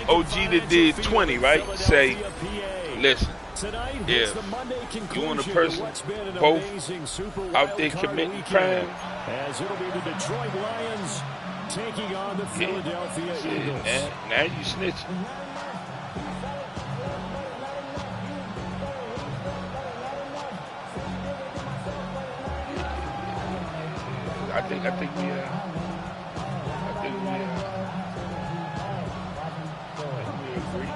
OG that did 20, right? Say, listen, if you and a person both out there committing crime, as it'll be the Detroit Lions taking on the Philadelphia Eagles. Now you snitching. I think we agree.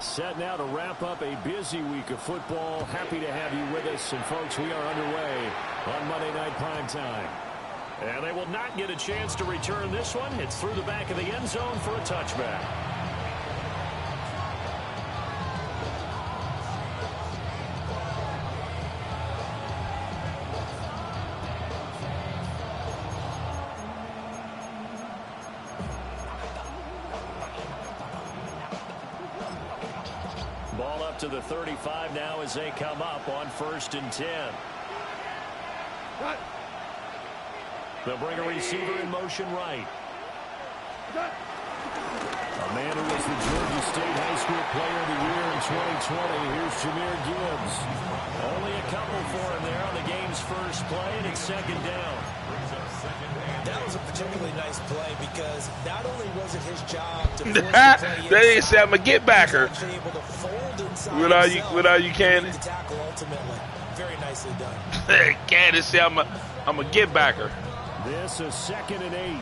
Set now to wrap up a busy week of football. Happy to have you with us. And, folks, we are underway on Monday Night Primetime. And they will not get a chance to return this one. It's through the back of the end zone for a touchback. Ball up to the 35 now as they come up on 1st and 10. They'll bring a receiver in motion right. A man who was the Georgia State High School Player of the Year in 2020. Here's Jahmyr Gibbs. Only a couple for him there on the game's first play, and it's 2nd down. That was a particularly nice play because not only was it his job to force the play they ain't said I'm a get backer. Without you, Cannon. Very nicely done. Cannon said I'm a get backer. This is 2nd and 8.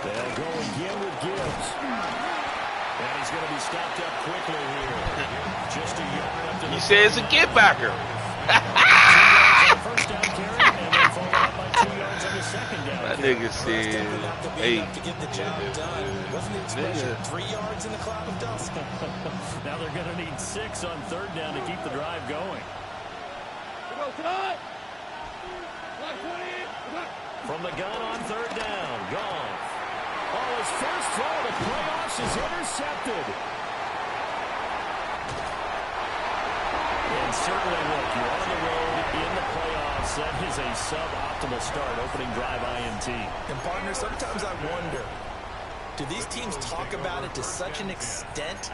They'll go again with Gibbs. And he's going to be stopped up quickly here. Just a yard up to the... He says a get backer. First down carry, and then followed up by 2 yards on the 2nd down. That nigga said, hey. To get the job done. Wasn't the expression 3 yards in the cloud of dust? Now they're going to need 6 on 3rd down to keep the drive going. From the gun on 3rd down, Goff. Oh, his first throw of the playoffs is intercepted. And certainly, look, you're on the road in the playoffs. That is a suboptimal start, opening drive INT. And, partner, sometimes I wonder, do these teams talk about it to such an extent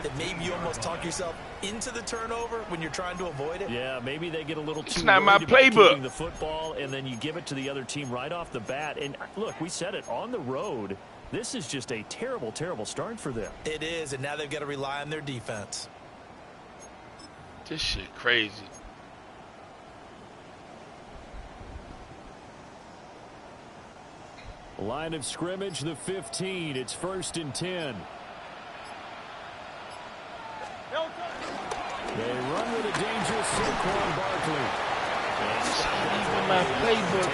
that maybe you almost talk yourself into the turnover when you're trying to avoid it? Yeah, maybe they get a little too it's not my playbook. The football, and then you give it to the other team right off the bat. And look, we said it on the road. This is just a terrible, terrible start for them. It is, and now they've got to rely on their defense. This shit crazy. Line of scrimmage, the 15. It's 1st and 10. They run with a dangerous Saquon Barkley. Even my playbook.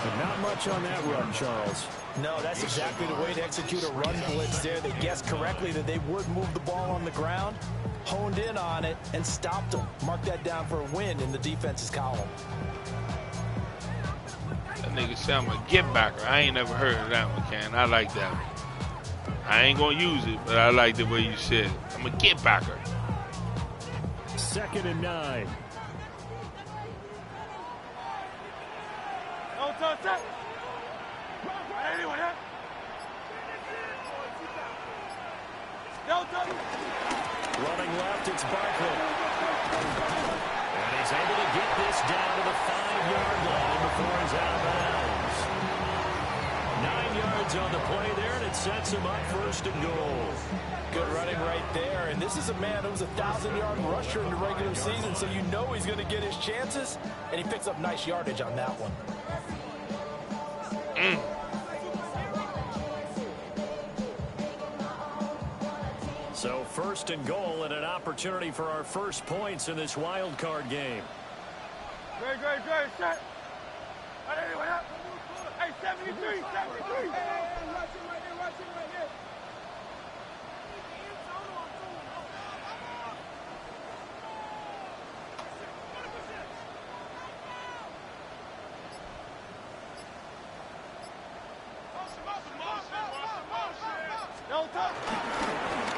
But not much on that run, Charles. No, that's exactly the way to execute a run blitz there. They guessed correctly that they would move the ball on the ground, honed in on it, and stopped them. Mark that down for a win in the defense's column. That nigga said I'm a get backer. I ain't never heard of that one, Ken. I like that one. I ain't gonna use it, but I like the way you said it. I'm a get backer. 2nd and 9. Running left, it's Barkley. And he's able to get this down to the 5-yard line before he's out of bounds. 9 yards on the play there, and it sets him up 1st and goal. Good running right there, and this is a man who's a 1,000-yard rusher in the regular season, so you know he's going to get his chances, and he picks up nice yardage on that one. So 1st and goal and an opportunity for our first points in this wild card game. Great, set. Hey, 73. Right here.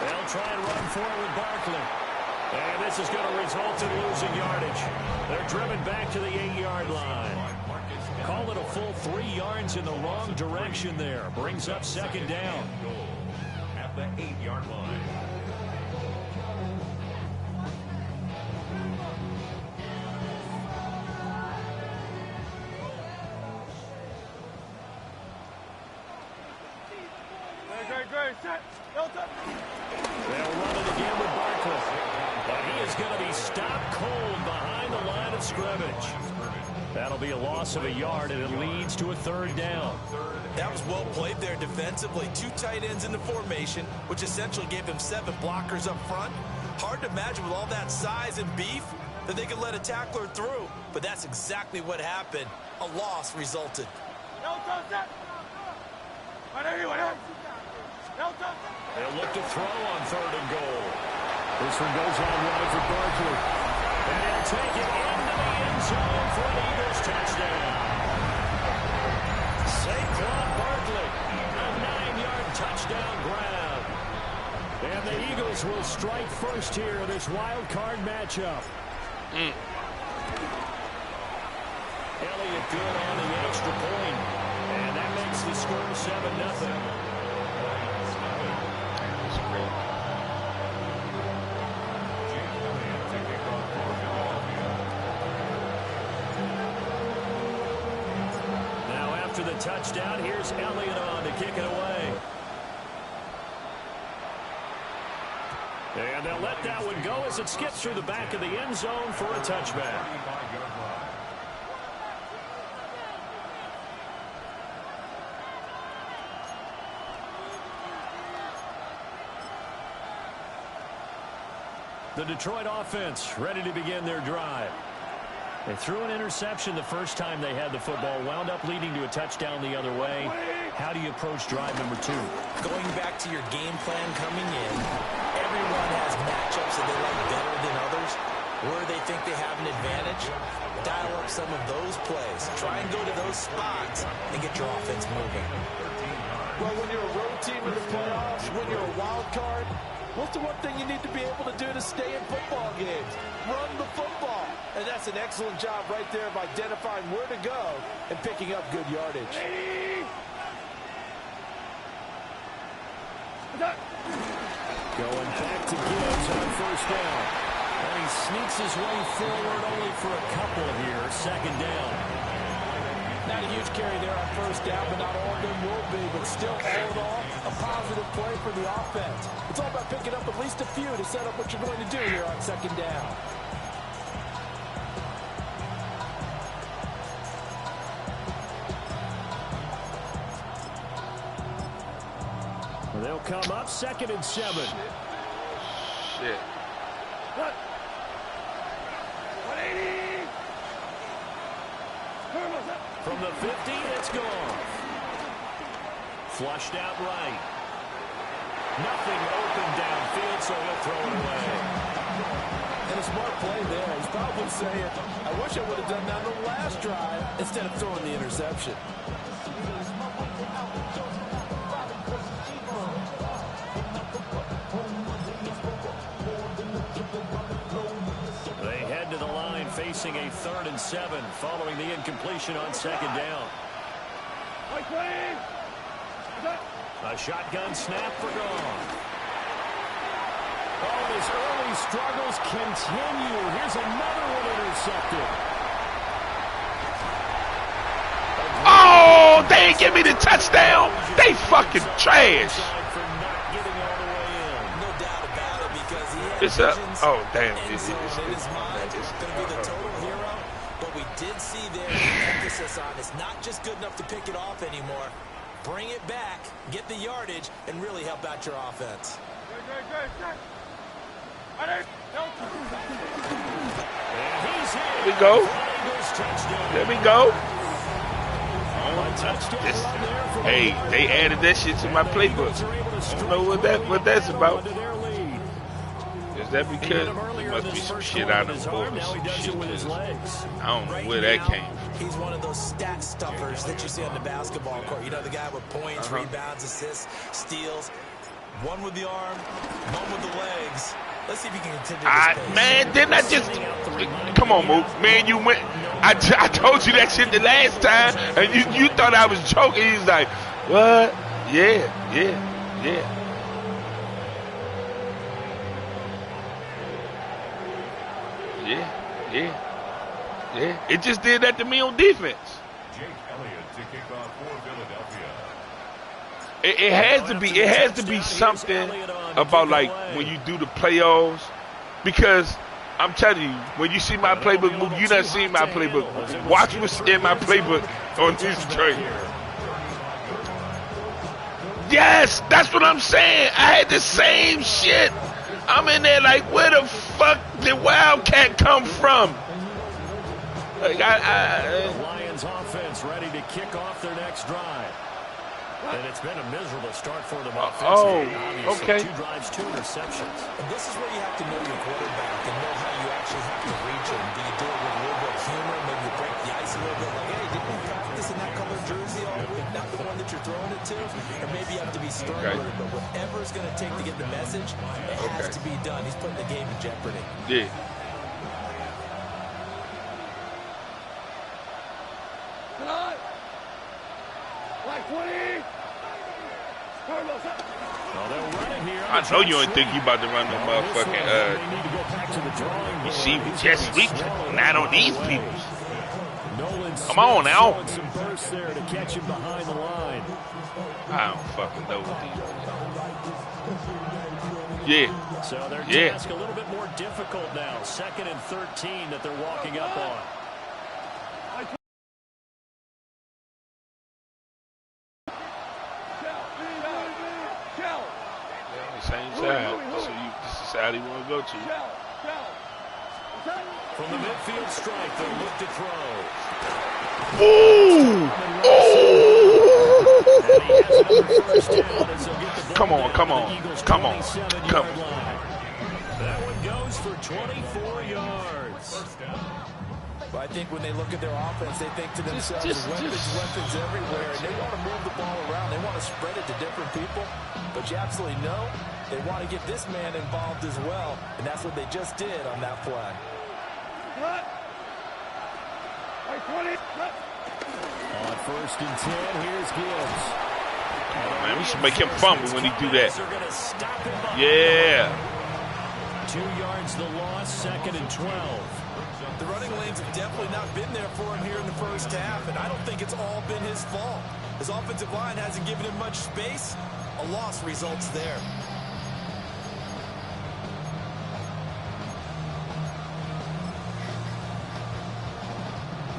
They'll try and run forward with Barkley. And this is going to result in losing yardage. They're driven back to the 8-yard line. Call it a full 3 yards in the wrong direction there. Brings up 2nd down. At the 8-yard line. Great, set. They'll run it again with Barkley. But he is going to be stopped cold behind the line of scrimmage. That'll be a loss of a yard, and it leads to a 3rd down. That was well played there defensively. 2 tight ends in the formation, which essentially gave them 7 blockers up front. Hard to imagine with all that size and beef that they could let a tackler through. But that's exactly what happened. A loss resulted. They'll look to throw on 3rd and goal. This one goes on wide for Barkley. And he'll take it into the end zone for an Eagles touchdown. Saquon Barkley, a 9-yard touchdown grab. And the Eagles will strike first here in this wild card matchup. Elliott good on the extra point. And that makes the score 7-0. After the touchdown, here's Elliott on to kick it away. And they'll let that one go as it skips through the back of the end zone for a touchback. The Detroit offense ready to begin their drive. They threw an interception the first time they had the football, wound up leading to a touchdown the other way. How do you approach drive number 2? Going back to your game plan coming in, everyone has matchups that they like better than others. Where they think they have an advantage, dial up some of those plays. Try and go to those spots and get your offense moving. Well, when you're a road team in the playoffs, when you're a wild card, what's the one thing you need to be able to do to stay in football games? Run the football. And that's an excellent job right there of identifying where to go and picking up good yardage. Going back to Gibbs on 1st down. And he sneaks his way forward only for a couple here. 2nd down. Not a huge carry there on 1st down, but not all of them will be. But still, all in all, a positive play for the offense. It's all about picking up at least a few to set up what you're going to do here on 2nd down. They'll come up 2nd and 7. Shit. What? 180. From the 50, it's gone. Flushed out right. Nothing open downfield, so he'll throw it away. And a smart play there. He's probably saying, I wish I would have done that on the last drive instead of throwing the interception. They head to the line facing a 3rd and 7 following the incompletion on 2nd down. A shotgun snap for Goff. Oh, his early struggles continue. Here's another one intercepted. Oh, they ain't give me the touchdown. They fucking trash. It's up. Oh, damn. It's in his mind. It's going to be the total hero. But we did see there the emphasis on it's not just good enough to pick it off anymore. Bring it back, get the yardage, and really help out your offense. There we go. There we go. Hey, they added that shit to my playbook. I don't know what that's about. Is that because there must be some shit out of the book or some shit? I don't know where that came from. He's one of those stat stuffers that you see on the basketball court. You know, the guy with points, rebounds, assists, steals. One with the arm, one with the legs. Let's see if he can continue this pace. Man, didn't I just... Come on, Mook. Man, you went... I told you that shit the last time, and you thought I was joking. He's like, what? Yeah. It just did that to me on defense. Jake Elliott to kick off for Philadelphia. It has to be something about like when you do the playoffs, because I'm telling you, when you see my playbook, you done seen my playbook. Watch what's in my playbook on this trade. Yes, that's what I'm saying. I had the same shit. I'm in there like, where the fuck did Wildcat come from? Like the Lions offense ready to kick off their next drive. And it's been a miserable start for them offensively. Okay. 2 drives, 2 interceptions. And this is where you have to know your quarterback and know how you actually have to reach him. Do you do it with a little bit of humor? Maybe you break the ice a little bit. Like, hey, didn't we practice in that color jersey all week? Not the one that you're throwing it to? Or maybe you have to be stern with it. But whatever it's going to take to get the message, it has to be done. He's putting the game in jeopardy. Yeah. Like 20. I know you ain't think you about to run the motherfucking receiver jet sweep. Not on these people. Come on now. I don't fucking know what these. Yeah. So their task a little bit more difficult now. 2nd and 13 that they're walking up on. Same side. So this is the side he want to go to. From the midfield strike, they'll look to throw. Ooh! Come on. That one goes for 24 yards. But I think when they look at their offense, they think to themselves, weapons everywhere, and they want to move the ball around. They want to spread it to different people. But you absolutely know they want to get this man involved as well, and that's what they just did on that play. On 1st and 10, here's Gibbs. Oh, man, we should make him fumble when he do that. Yeah. 2 yards the loss, 2nd and 12. The running lanes have definitely not been there for him here in the first half, and I don't think it's all been his fault. His offensive line hasn't given him much space. A loss results there.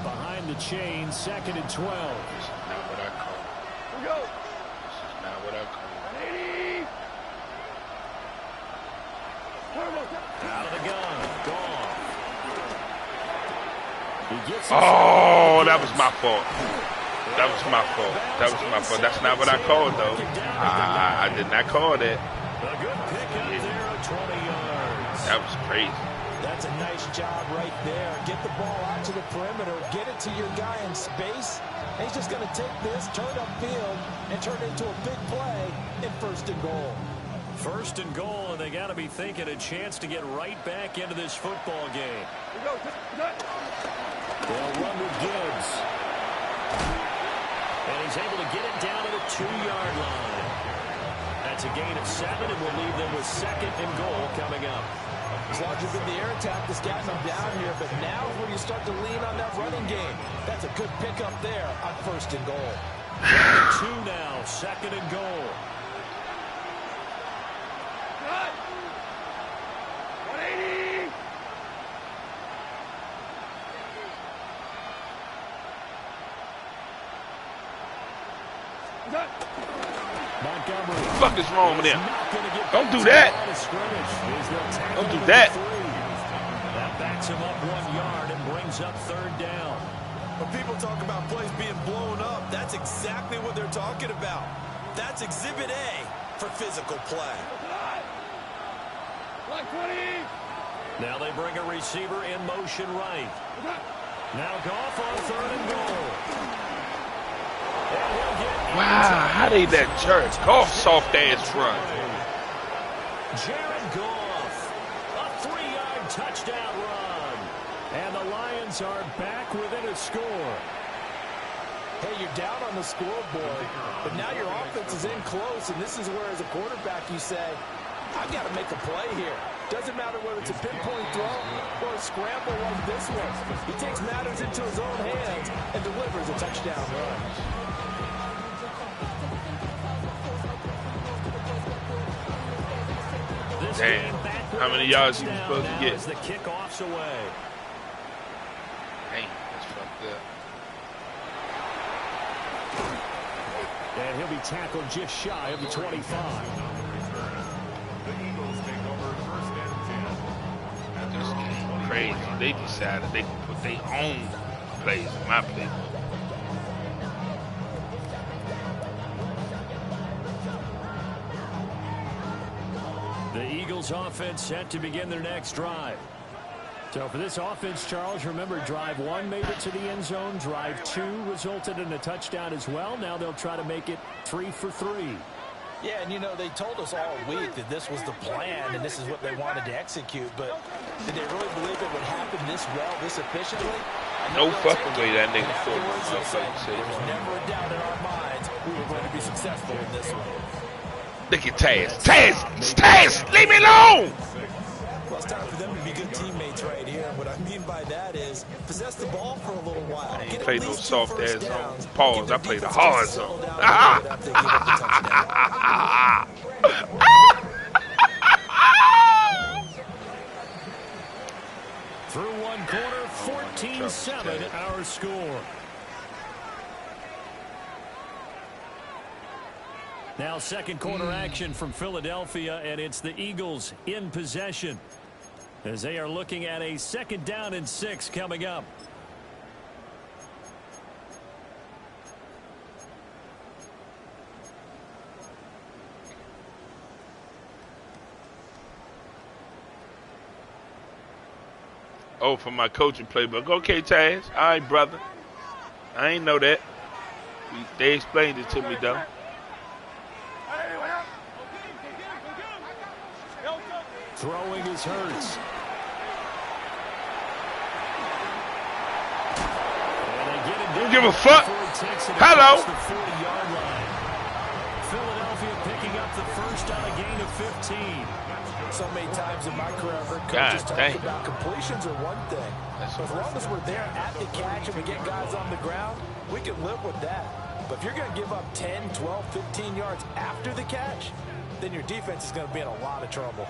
Behind the chain, 2nd and 12. This is not what I call. Here we go. This is not what I call. 80. Out of the gun. Gone. Oh, that was my fault. That was my fault. That's not what I called, though. I did not call that. A good pick up there of 20 yards. That was crazy. That's a nice job right there. Get the ball out to the perimeter. Get it to your guy in space. And he's just going to take this, turn upfield, and turn it into a big play in 1st and goal. 1st and goal, and they got to be thinking a chance to get right back into this football game. They'll run with Gibbs. And he's able to get it down to the 2-yard line. That's a gain of 7, and will leave them with 2nd and goal coming up. As long as you've been the air attack that's gotten them down here, but now is where you start to lean on that running game. That's a good pickup there on 1st and goal. 2 now, 2nd and goal. 180. Montgomery. fuck is wrong with him? Don't do that. Don't do that. That backs him up 1 yard and brings up third down. When people talk about plays being blown up, that's exactly what they're talking about. That's Exhibit A for physical play. Like 20. Now they bring a receiver in motion right. Now Goff on third and goal. Wow, how they let Jared Goff soft ass run? Jared Goff, a 3-yard touchdown run. And the Lions are back within a score. Hey, you're down on the scoreboard, but now your offense is in close, and this is where, as a quarterback, you say, I've got to make a play here. Doesn't matter whether it's a pinpoint throw or a scramble like this one. He takes matters into his own hands and delivers a touchdown run. Damn, how many yards he was supposed to get? The kickoff's away. Damn, that's fucked up. And he'll be tackled just shy of the 25. This game crazy. They decided they could put their own plays in my playbook. The Eagles offense set to begin their next drive. So for this offense, Charles, remember drive 1 made it to the end zone. Drive 2 resulted in a touchdown as well. Now they'll try to make it 3 for 3. Yeah, and you know, they told us all week that this was the plan and this is what they wanted to execute, but did they really believe it would happen this well, this efficiently? No fucking way that nigga thought it was There was never a doubt in our minds we were going to be successful in this one. Look at Taz. Taz, leave me alone! Well, it's time for them to be good teammates right here. What I mean by that is possess the ball for a little while. I ain't play no soft ass zone. Pause. I play the hard zone. Through one quarter, 14-7 our score. Now second quarter action from Philadelphia, and it's the Eagles in possession as they are looking at a 2nd down and 6 coming up. Oh, for my coaching playbook. Okay, Taz. All right, brother. I ain't know that. They explained it to me, though. Throwing is Hurts. Don't give a fuck. Hello. Philadelphia picking up the first on a gain of 15. So many times in my career, I've heard coaches talk about completions are one thing. As long as we're there at the catch and we get guys on the ground, we can live with that. But if you're going to give up 10, 12, 15 yards after the catch, then your defense is going to be in a lot of trouble.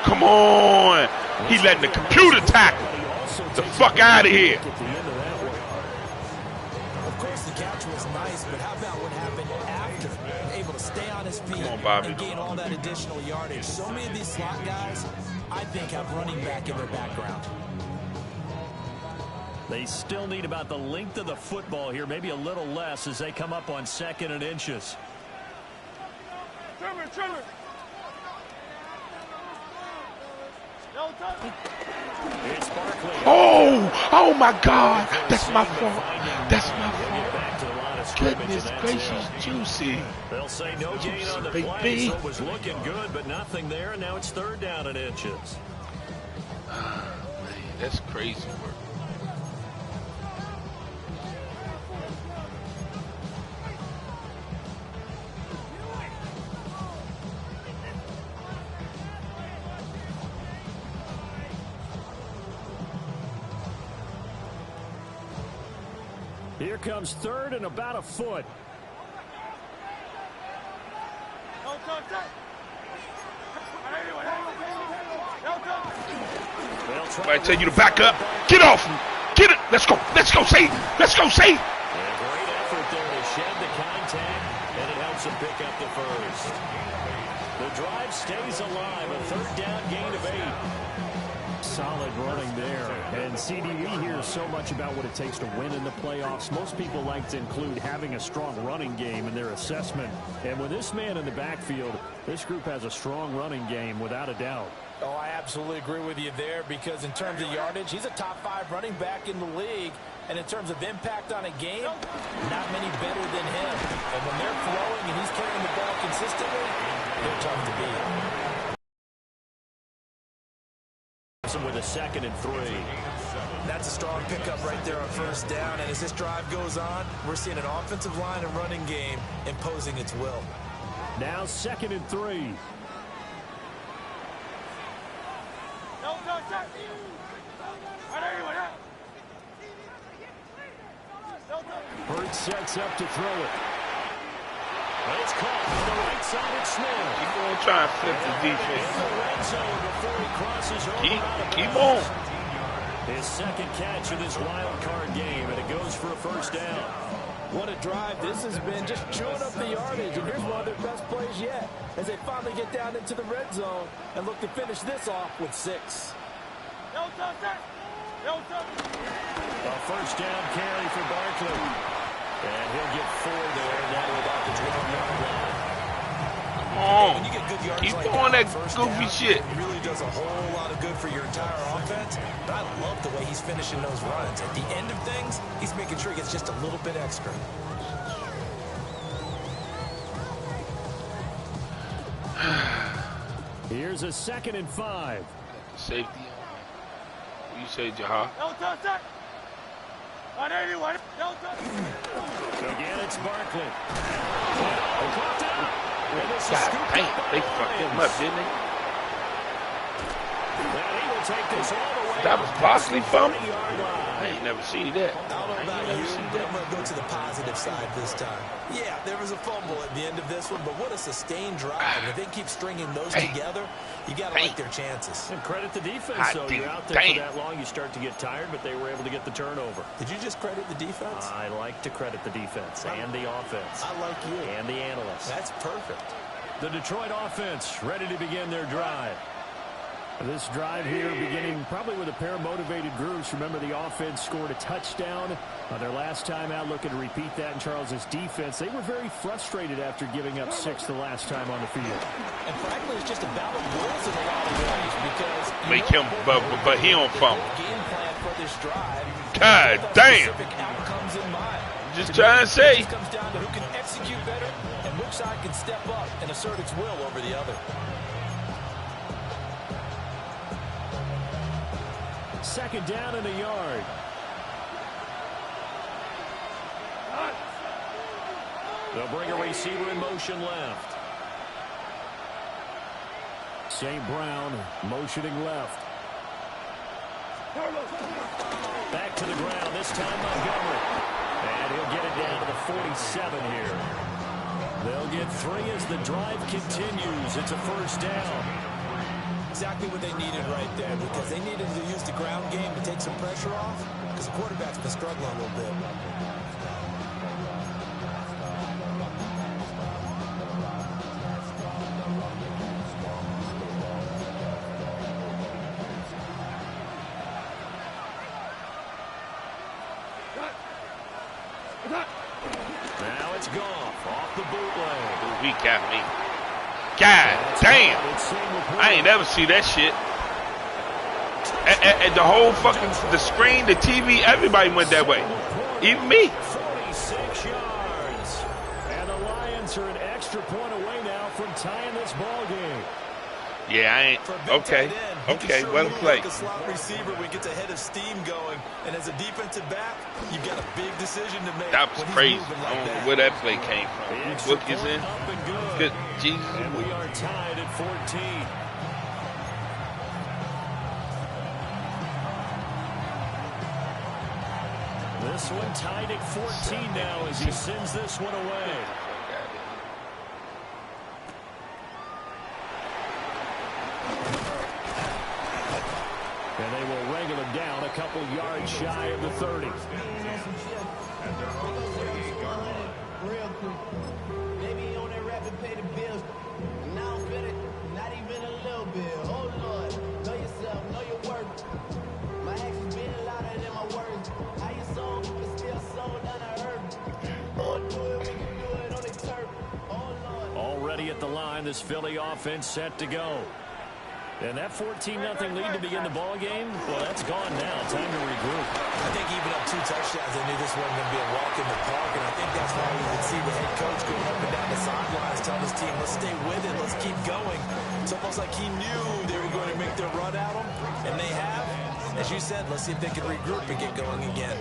Come on. He letting the computer tackle. The fuck out of here. Of course, the catch was nice, but how about what happened after? Able to stay on his feet and gain all that additional yardage. So many of these slot guys, I think, have running back in their background. They still need about the length of the football here, maybe a little less as they come up on 2nd and inches. It's Barkley. Oh my God. That's my fault. That's my fault. Goodness gracious, juicy. They'll say no gain on the play, so it was looking good, but nothing there, and now it's 3rd down and inches. Man, that's crazy work. Here comes 3rd and about a foot. I tell you to back up. Get off him. Get it. Let's go. Let's go, Say. Let's go, Say. And great effort there to shed the contact, and it helps him pick up the first. The drive stays alive. A third down gain of 8. Solid running there. And CD, we hear so much about what it takes to win in the playoffs. Most people like to include having a strong running game in their assessment. And with this man in the backfield, this group has a strong running game without a doubt. Oh, I absolutely agree with you there, because in terms of yardage, he's a top 5 running back in the league. And in terms of impact on a game, not many better than him. And when they're flowing and he's carrying the ball consistently, they're tough to beat. With a 2nd and 3. That's a strong pickup right there on first down. And as this drive goes on, we're seeing an offensive line and running game imposing its will. Now 2nd and 3. Hurts sets up to throw it. It's caught on the right side. It's Smith. Keep on trying to flip the defense. In the red zone before he crosses over. Keep on. His 2nd catch of this wild card game, and it goes for a first down. What a drive this has been, just chewing up the yardage. And here's one of their best plays yet, as they finally get down into the red zone and look to finish this off with 6. A first down carry for Barkley. And he'll get 4 there, now to about the 12-yard line. Come on. When you get good yards Keep like doing that first goofy down, shit. It really does a whole lot of good for your entire offense. But I love the way he's finishing those runs. At the end of things, he's making sure he gets just a little bit extra. Here's a 2nd and 5. Safety. What you say, Jaha? Again, it's Barkley. God damn, they fucked him up, didn't they? That was Barkley fumble? I ain't never seen that. I don't know about you, but I'm going to go to the positive side this time. Yeah, there was a fumble at the end of this one, but what a sustained drive. If they keep stringing those together, you got to like their chances. And credit the defense, though. You're out there for that long, you start to get tired, but they were able to get the turnover. Did you just credit the defense? I like to credit the defense and the offense. I like you. And the analysts. That's perfect. The Detroit offense ready to begin their drive. This drive here beginning probably with a pair of motivated groups. Remember, the offense scored a touchdown on their last time out, looking to repeat that in Charles's defense. They were very frustrated after giving up 6 the last time on the field. And frankly, it's just a battle of wills in a lot of ways, because Make him, but he don't fumble. Game plan for this drive. God damn. Specific outcomes in mind. Just trying to say. It comes down to who can execute better and which side can step up and assert its will over the other. 2nd down and a yard. They'll bring a receiver in motion left. St. Brown motioning left. Back to the ground, this time Montgomery. And he'll get it down to the 47 here. They'll get 3 as the drive continues. It's a first down. Exactly what they needed right there, because they needed to use the ground game to take some pressure off, because the quarterback's been struggling a little bit. Now it's Goff off the bootleg. He got me. God damn. I ain't never see that shit. And the whole fucking, the screen, the TV, everybody went that way. Even me. 46 yards. And the Lions are an extra point away now from tying this ball game. Yeah, I ain't. Okay. Okay, let him play. Like a slot receiver when he gets a head of steam going, and as a defensive back, you've got a big decision to make. That was when he's crazy. moving I like don't know that. where that play came from. The Whose extra book is point in? up and good. Good Jesus. And we are tied at 14. This one tied at 14 now as he sends this one away. And they will couple yards shy of the 30. Real quick. Maybe on that rapid pay the bills. Now I'm feeling not even a little bit. Oh Lord, know yourself, know your worth. My actions being louder than my words. How you sold, but still sold unheard. Won't do it, we can do it on the turf. Oh Lord. Already at the line, this Philly offense set to go. And that 14-0 lead to begin the ball game, well, that's gone now. Time to regroup. I think even up 2 touchdowns, they knew this wasn't going to be a walk in the park, and I think that's why we would see the head coach going up and down the sidelines telling his team, let's stay with it, let's keep going. It's almost like he knew they were going to make their run at him, and they have. As you said, let's see if they can regroup and get going again.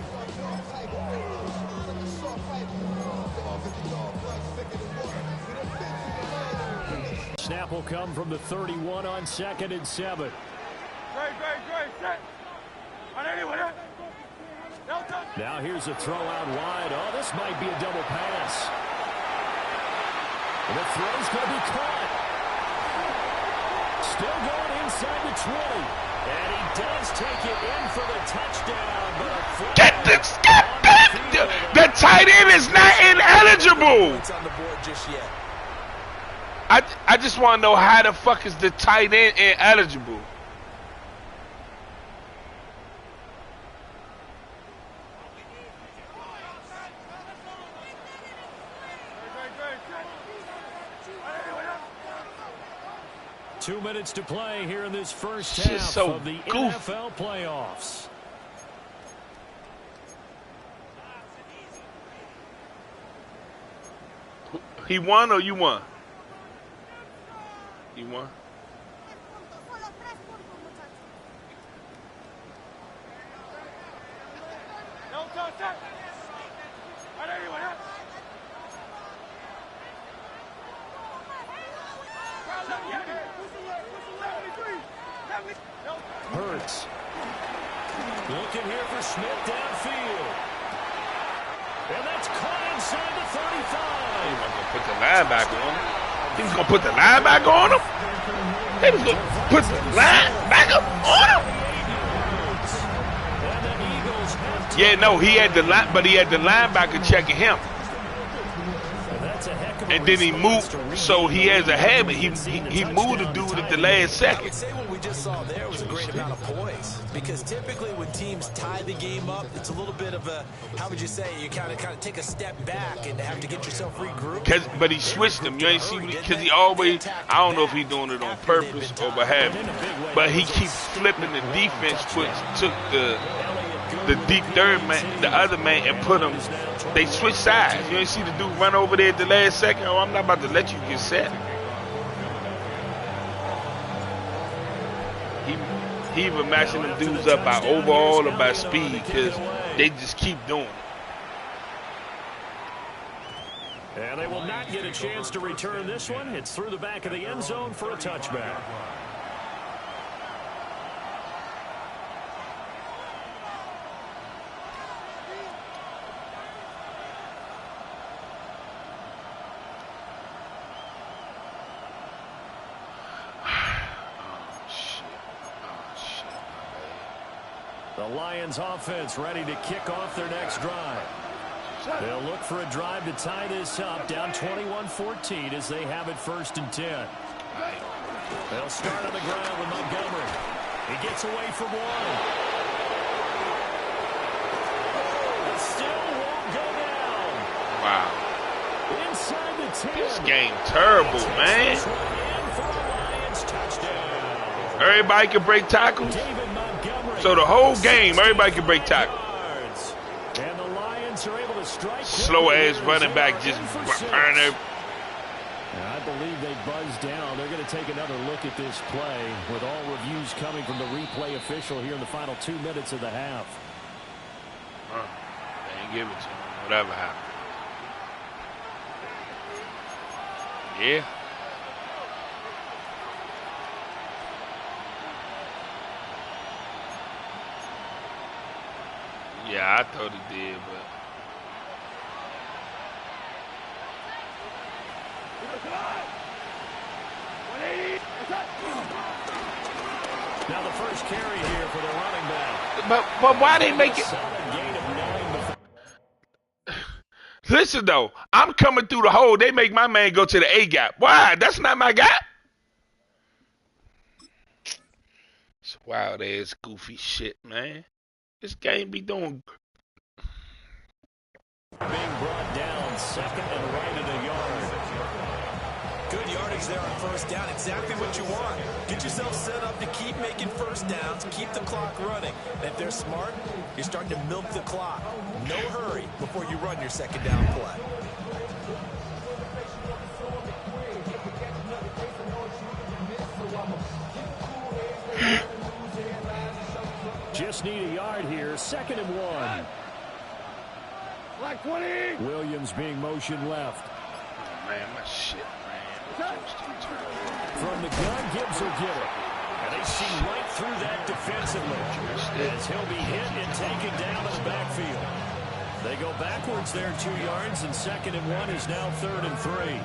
Snap will come from the 31 on 2nd and 7. Now here's a throw out wide. Oh, this might be a double pass. And the throw's going to be caught. Still going inside the 20. And he does take it in for the touchdown. But the tight end is not ineligible. It's on the board just yet. I just want to know how the fuck is the tight end ineligible? Two minutes to play here in this first Shit, half so of the goofy. NFL playoffs. He won or you won? You won? Hurts. Looking here for Smith downfield. And that's caught inside the 35. He was going to put the linebacker on him. He was going to put the linebacker on him. He was going to put the linebacker on him. And the Eagles have to Yeah, no, he had the linebacker checking him. That's a heck of a And then he moved, response to read. so he has a habit. He moved the dude at the last I second. would say what we just saw there was a great amount of poise, because typically when teams tie the game up, it's a little bit of a, how would you say, you kind of take a step back and have to get yourself regrouped. But he switched him. You ain't see because he always. I don't know if he's doing it on purpose or what have you, but he keeps flipping the defense, which took the deep third man, the other man, and put him. They switch sides. You ain't see the dude run over there at the last second. Oh, I'm not about to let you get set. He even matching them dudes up by overall or by speed because they just keep doing it. And they will not get a chance to return this one. It's through the back of the end zone for a touchback. The Lions offense ready to kick off their next drive. They'll look for a drive to tie this up, down 21-14 as they have it 1st and 10. They'll start on the ground with Montgomery. He gets away from one. It still won't go down. Wow. Inside the 10. This game terrible, man. In for a Lions touchdown. Everybody can break tackles. David Montgomery. So the whole game, everybody can break tackles. And the Lions are able to strike. Slow ass running back just burn it. I believe they buzzed down. They're going to take another look at this play with all reviews coming from the replay official here in the final 2 minutes of the half. They ain't give it to him. Whatever happened. Yeah. Yeah, I thought he did, but Now the first carry here for the running back. But why they make it? Solid gain of 9 before. Listen though, I'm coming through the hole. They make my man go to the A gap. Why? That's not my gap. It's wild ass goofy shit, man. This game be doing. Being brought down, second and right at a yard. Good yardage there on first down. Exactly what you want. Get yourself set up to keep making first downs, keep the clock running. And if they're smart, you're starting to milk the clock. No hurry before you run your second down play. Just need a yard here. Second and 1. Like 20. Williams being motion left. Oh, man, my shit, man. From the gun, Gibbs will get it. And they see right through that defensively. As he'll be hit and taken down to the backfield. They go backwards there 2 yards, and second and 1 is now third and 3.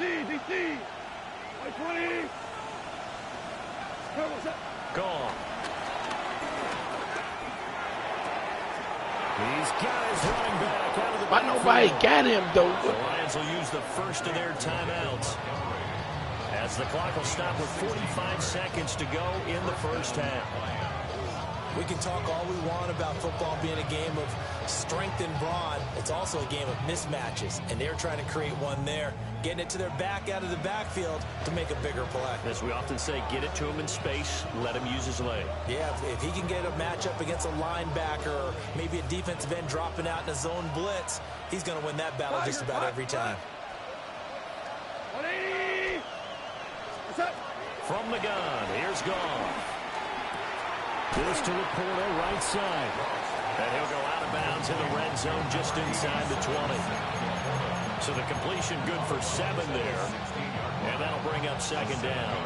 DC. Like 20. Gone. These guys running back out of the Why nobody got him though? The Lions will use the first of their timeouts as the clock will stop with 45 seconds to go in the first half. We can talk all we want about football being a game of strength and brawn. It's also a game of mismatches, and they're trying to create one there, getting it to their back out of the backfield to make a bigger play. As we often say, get it to him in space, let him use his leg. Yeah, if he can get a matchup against a linebacker or maybe a defensive end dropping out in a zone blitz, he's going to win that battle just about every time. 180. What's up? From the gun, here's Gone. This to Laporta, right side. And he'll go out of bounds in the red zone just inside the 20. So the completion good for 7 there. And that'll bring up second down.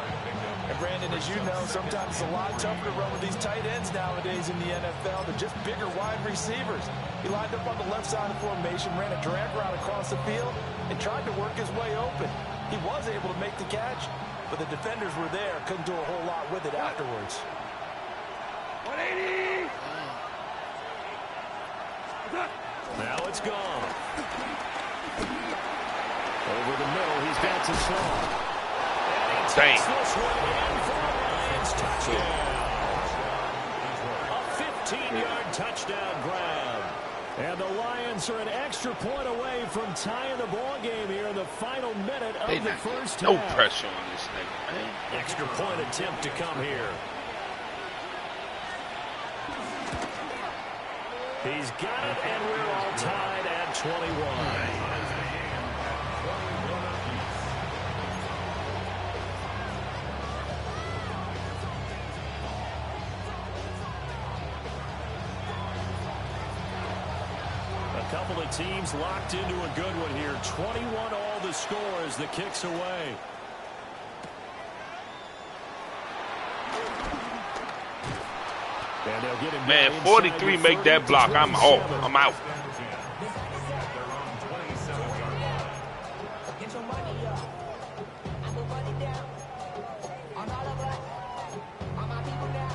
And Brandon, as you know, sometimes it's a lot tougher to run with these tight ends nowadays in the NFL. They're just bigger wide receivers. He lined up on the left side of the formation, ran a drag route across the field, and tried to work his way open. He was able to make the catch, but the defenders were there, couldn't do a whole lot with it afterwards. 180. Now it's Gone. Over the middle, he's got to slow. And he takes this one in for a Lions touchdown. A 15-yard touchdown grab. And the Lions are an extra point away from tying the ball game here in the final minute of the first half. No pressure on this nigga, man. Extra point attempt to come here. He's got it, and we're all tied at 21. A couple of teams locked into a good one here. 21 all the score as the kick's away. And they'll get him. Man, 43 make that block. I'm off. I'm out. Get your money up. I put money down. On all of us. On my people now.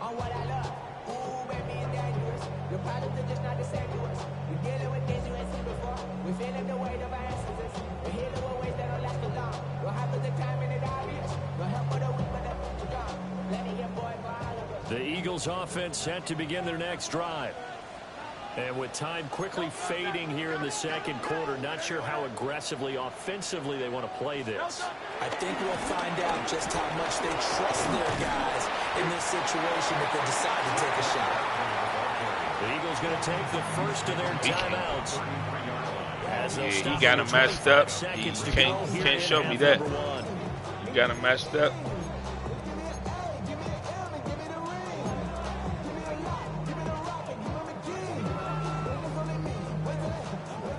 On what I love. Ooh, baby, it's dangerous. Your problems are just not the same to us. We're dealing with things you ain't seen before. We're feeling the weight of our ancestors. We're healing with ways that don't last for long. What happens in time and it's obvious. No help for the weak, but the strong. Let me get boy for all of us. The Eagles offense set to begin their next drive. And with time quickly fading here in the second quarter, not sure how aggressively, offensively they want to play this. I think we'll find out just how much they trust their guys in this situation if they decide to take a shot. The Eagles going to take the first of their timeouts. Yeah, he got him messed up. He can't show me that. He got him messed up.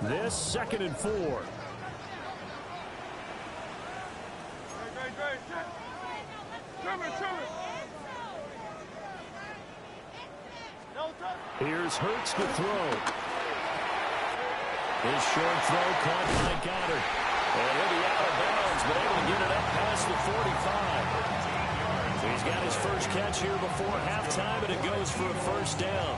This 2nd and 4. It's Hurts to throw. His short throw caught by Goddard. And he'll be out of bounds, but able to get it up past the 45. He's got his first catch here before halftime, and it goes for a first down.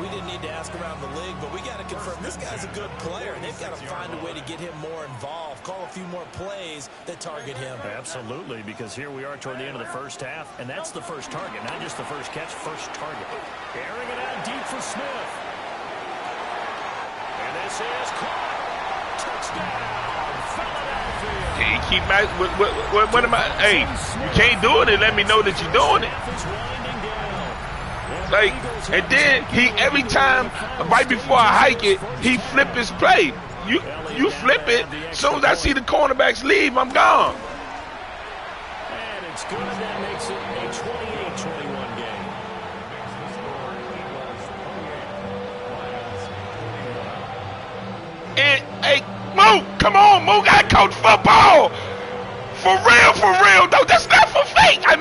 We didn't need to ask around the league, but we got to confirm this guy's a good player, and they've got to find a way to get him more involved, call a few more plays that target him. Absolutely, because here we are toward the end of the first half, and that's the first target, not just the first catch, first target. Airing it out deep for Smith. And this is caught. Touchdown, Philadelphia. Hey, keep my, what am I? Hey, you can't do it and let me know that you're doing it. Like, and then he, every time, right before I hike it, he flip his play. You flip it, as soon as I see the cornerbacks leave, I'm gone. And it's good. That makes it a 28-21 game. And, hey, Mook, come on, Mook, I coach football. For real. No, that's not for fake. I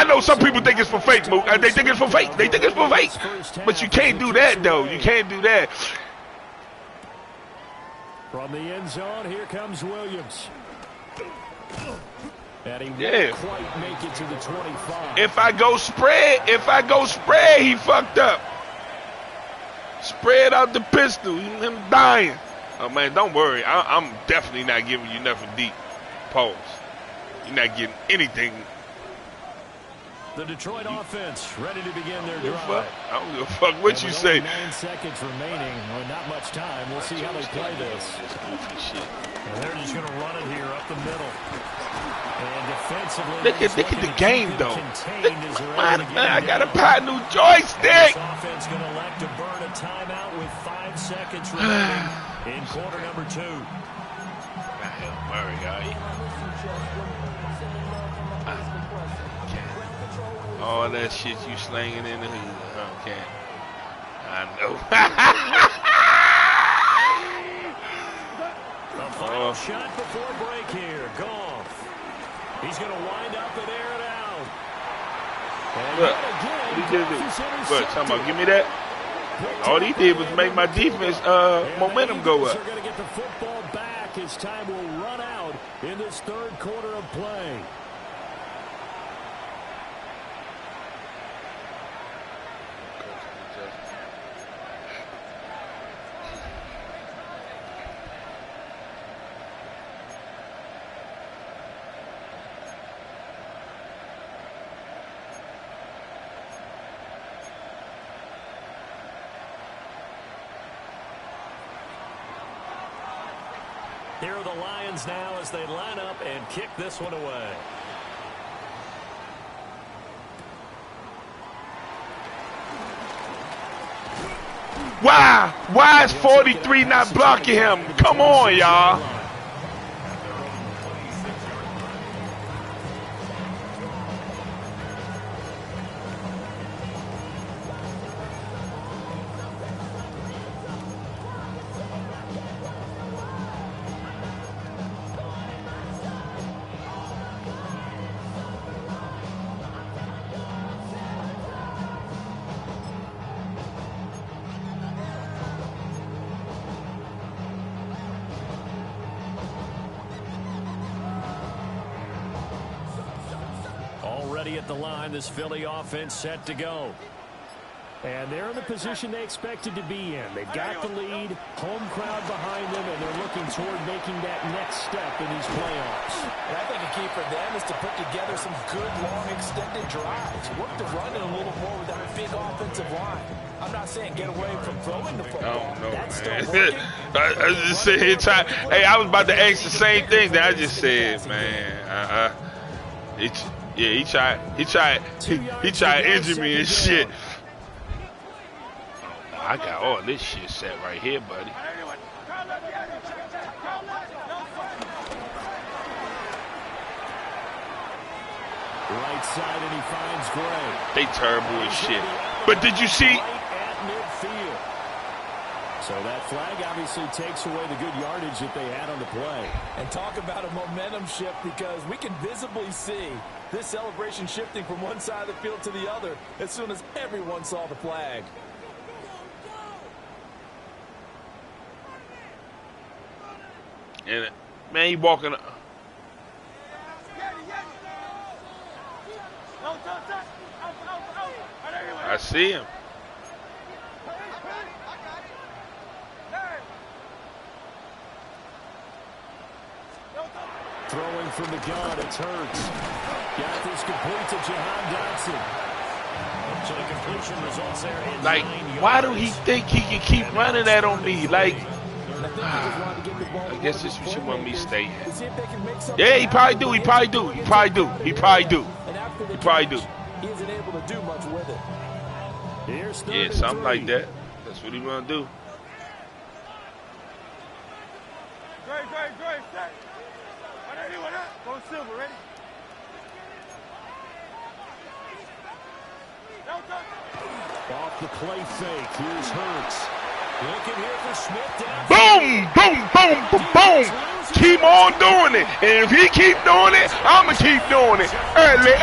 know some people think it's for fake, Mook. They think it's for fake. But you can't do that, though. You can't do that. From the end zone, here comes Williams. And he won't quite make it to the 25. If I go spread, he fucked up. Spread out the pistol. Him dying. Oh, man, don't worry. I'm definitely not giving you nothing deep. Pause. You're not getting anything. The Detroit offense ready to begin their drive. I don't give a fuck what you say. 9 seconds remaining. Well, not much time. We'll see how they play this. And they're just going to run it here up the middle. And defensively, look at the game, though. I got a brand new joystick. This offense going to elect to burn a timeout with 5 seconds remaining in quarter number 2. All that shit you slanging in the hood. Okay. I know. The final shot before break here. Goff. He's going to wind up and air it out. And look, what he did do? Look, talking about, give me that. All he did was make my defense momentum go up. They're going to get the football back as time will run out in this third quarter of play. Here are the Lions now as they line up and kick this one away. Why is 43 not blocking him? Come on, y'all. Already at the line, this Philly offense set to go. And they're in the position they expected to be in. They've got the lead, home crowd behind them, and they're looking toward making that next step in these playoffs. And I think a key for them is to put together some good, long, extended drives. Work the run a little more with that big offensive line. I'm not saying get away from throwing the football. I don't know, That's man. still working. I just sit here trying. Hey, I was about to ask the same thing that I just said, man. He tried to injure me and shit. I got all this shit set right here, buddy. Right side, and he finds Gray. They terrible as shit. But did you see? At midfield. So that flag obviously takes away the good yardage that they had on the play. And talk about a momentum shift, because we can visibly see this celebration shifting from one side of the field to the other as soon as everyone saw the flag. And man, he walking. I see him. Throwing from the gun, it's Hurts. Got this complete to Jahan Dotson. So the completion results there in Like, 9 yards. why do he think he can keep running that on me? Like, I guess this is what you want me to stay at. Yeah, he probably do. He probably do. He probably do. He probably do. He probably do. He isn't able to do much with it. Here's third Yeah, and something 3. like that. That's what he want to do. Great, set. Go Silver, ready? Off the play fake, here's Hurts. Looking here for Smith down. Boom, boom, boom, boom, boom. Keep on doing it. And if he keep doing it, I'm going to keep doing it. Early.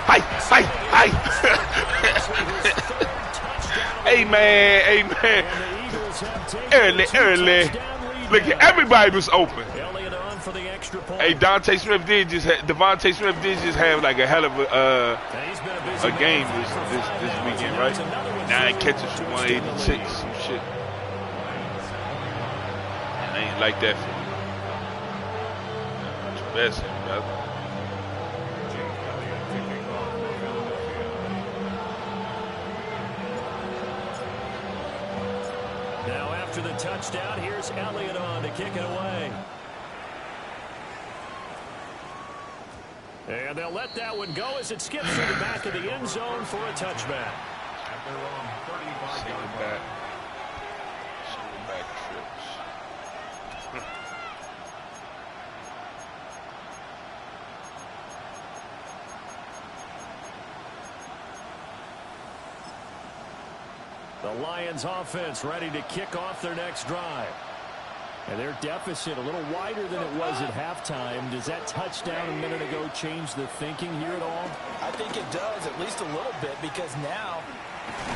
Hi. Hey, man. Early. Look, everybody was open. Elliott on for the extra point. Hey, Devontae Smith did just have like a hell of He's been a busy a game man this weekend, right? 9 catches for 186, some shit. And I ain't like that for him. That's him, brother. Now after the touchdown, here's Elliott on to kick it away. And they'll let that one go as it skips to the back of the end zone for a touchback. Single back trips. The Lions offense ready to kick off their next drive. And their deficit a little wider than it was at halftime. Does that touchdown a minute ago change the thinking here at all? I think it does, at least a little bit, because now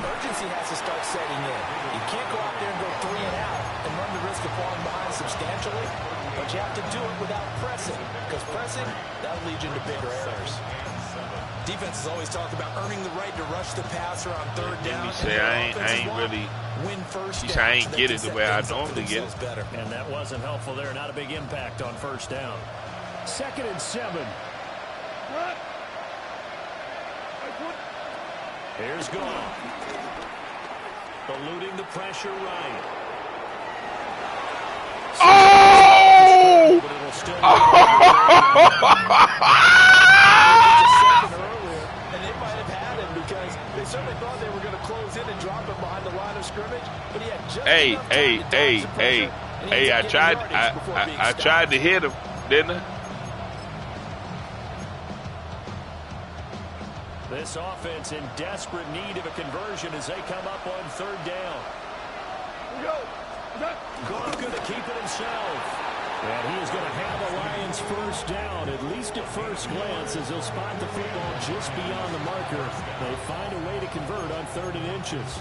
urgency has to start setting in. You can't go out there and go 3 and out and run the risk of falling behind substantially, but you have to do it without pressing, because pressing, that'll lead you into bigger errors. Defense has always talked about earning the right to rush the passer on third down. He said, I ain't really. He said, I ain't get it the way I normally get it. And that wasn't helpful there. Not a big impact on first down. 2nd and 7. Here's Goff. Eluding the pressure right. Oh! But it'll still And they might have had him because they certainly thought they were going to close in and drop him behind the line of scrimmage, but he had just enough time to dodge the pressure, and he I had to get tried. yardage before being I stopped. tried to hit him, didn't I? This offense in desperate need of a conversion as they come up on 3rd down. Goff going to keep it himself. And he is going to have the Lions first down, at least at first glance, as he'll spot the football just beyond the marker. They find a way to convert on 3rd and inches.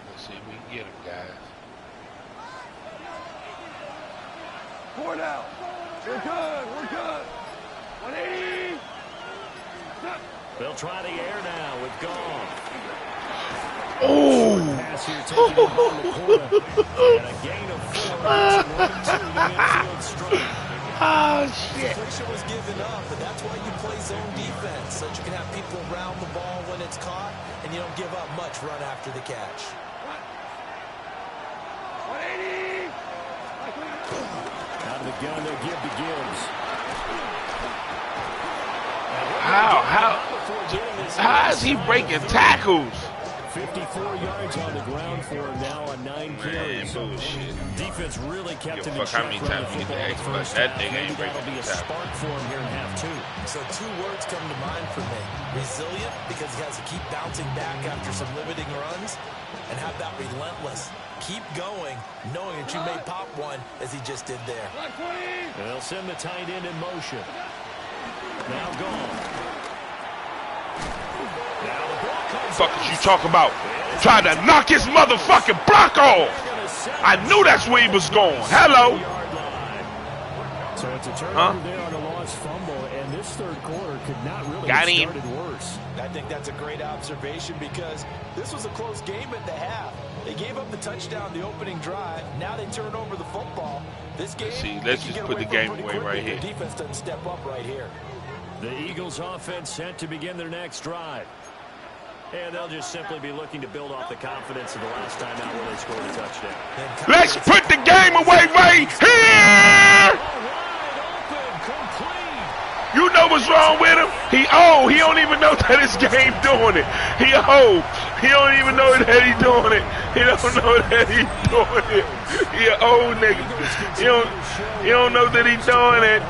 Let's see if we can get him, guys. 4 now. We're good. 180. They'll try the air now with Goff. Oh! Pass here taken in on the corner. And a gain of 4. It's 1-2 to midfield strike. Oh, shit. Friction was given up, and that's why you play zone defense, so that you can have people around the ball when it's caught, and you don't give up much run after the catch. 180. Out of the gun, they'll give to Gibbs. How is he breaking tackles? 54 yards on the ground for him now on 9 carries. Man, bullshit. Defense really kept him in Fuck how check many running the times you football get in to the ask first about that half. nigga Maybe ain't breaking that'll be a the tackle. spark for him here in half 2. So 2 words come to mind for me. Resilient, because he has to keep bouncing back after some limiting runs. And how about relentless? Keep going, knowing that you may pop one, as he just did there. And they'll send the tight end in motion. Now gone. Now the ball comes Fuck is you talking about? Tried to knock his motherfucking block off. I knew that's where he was going. Hello. So it's a turnover there on a lost fumble, and this third quarter could not really Got have him. started worse. I think that's a great observation because this was a close game at the half. They gave up the touchdown the opening drive. Now they turn over the football. This game, See, let's just put the game away right here. The defense doesn't step up right here. The Eagles offense set to begin their next drive. And they'll just simply be looking to build off the confidence of the last time out where they scored a touchdown. Let's put the game away right here. You know what's wrong with him? He don't even know that his game doing it. He don't even know that he's doing it. He don't know that he's doing it. He an old nigga. He don't know that he's doing it.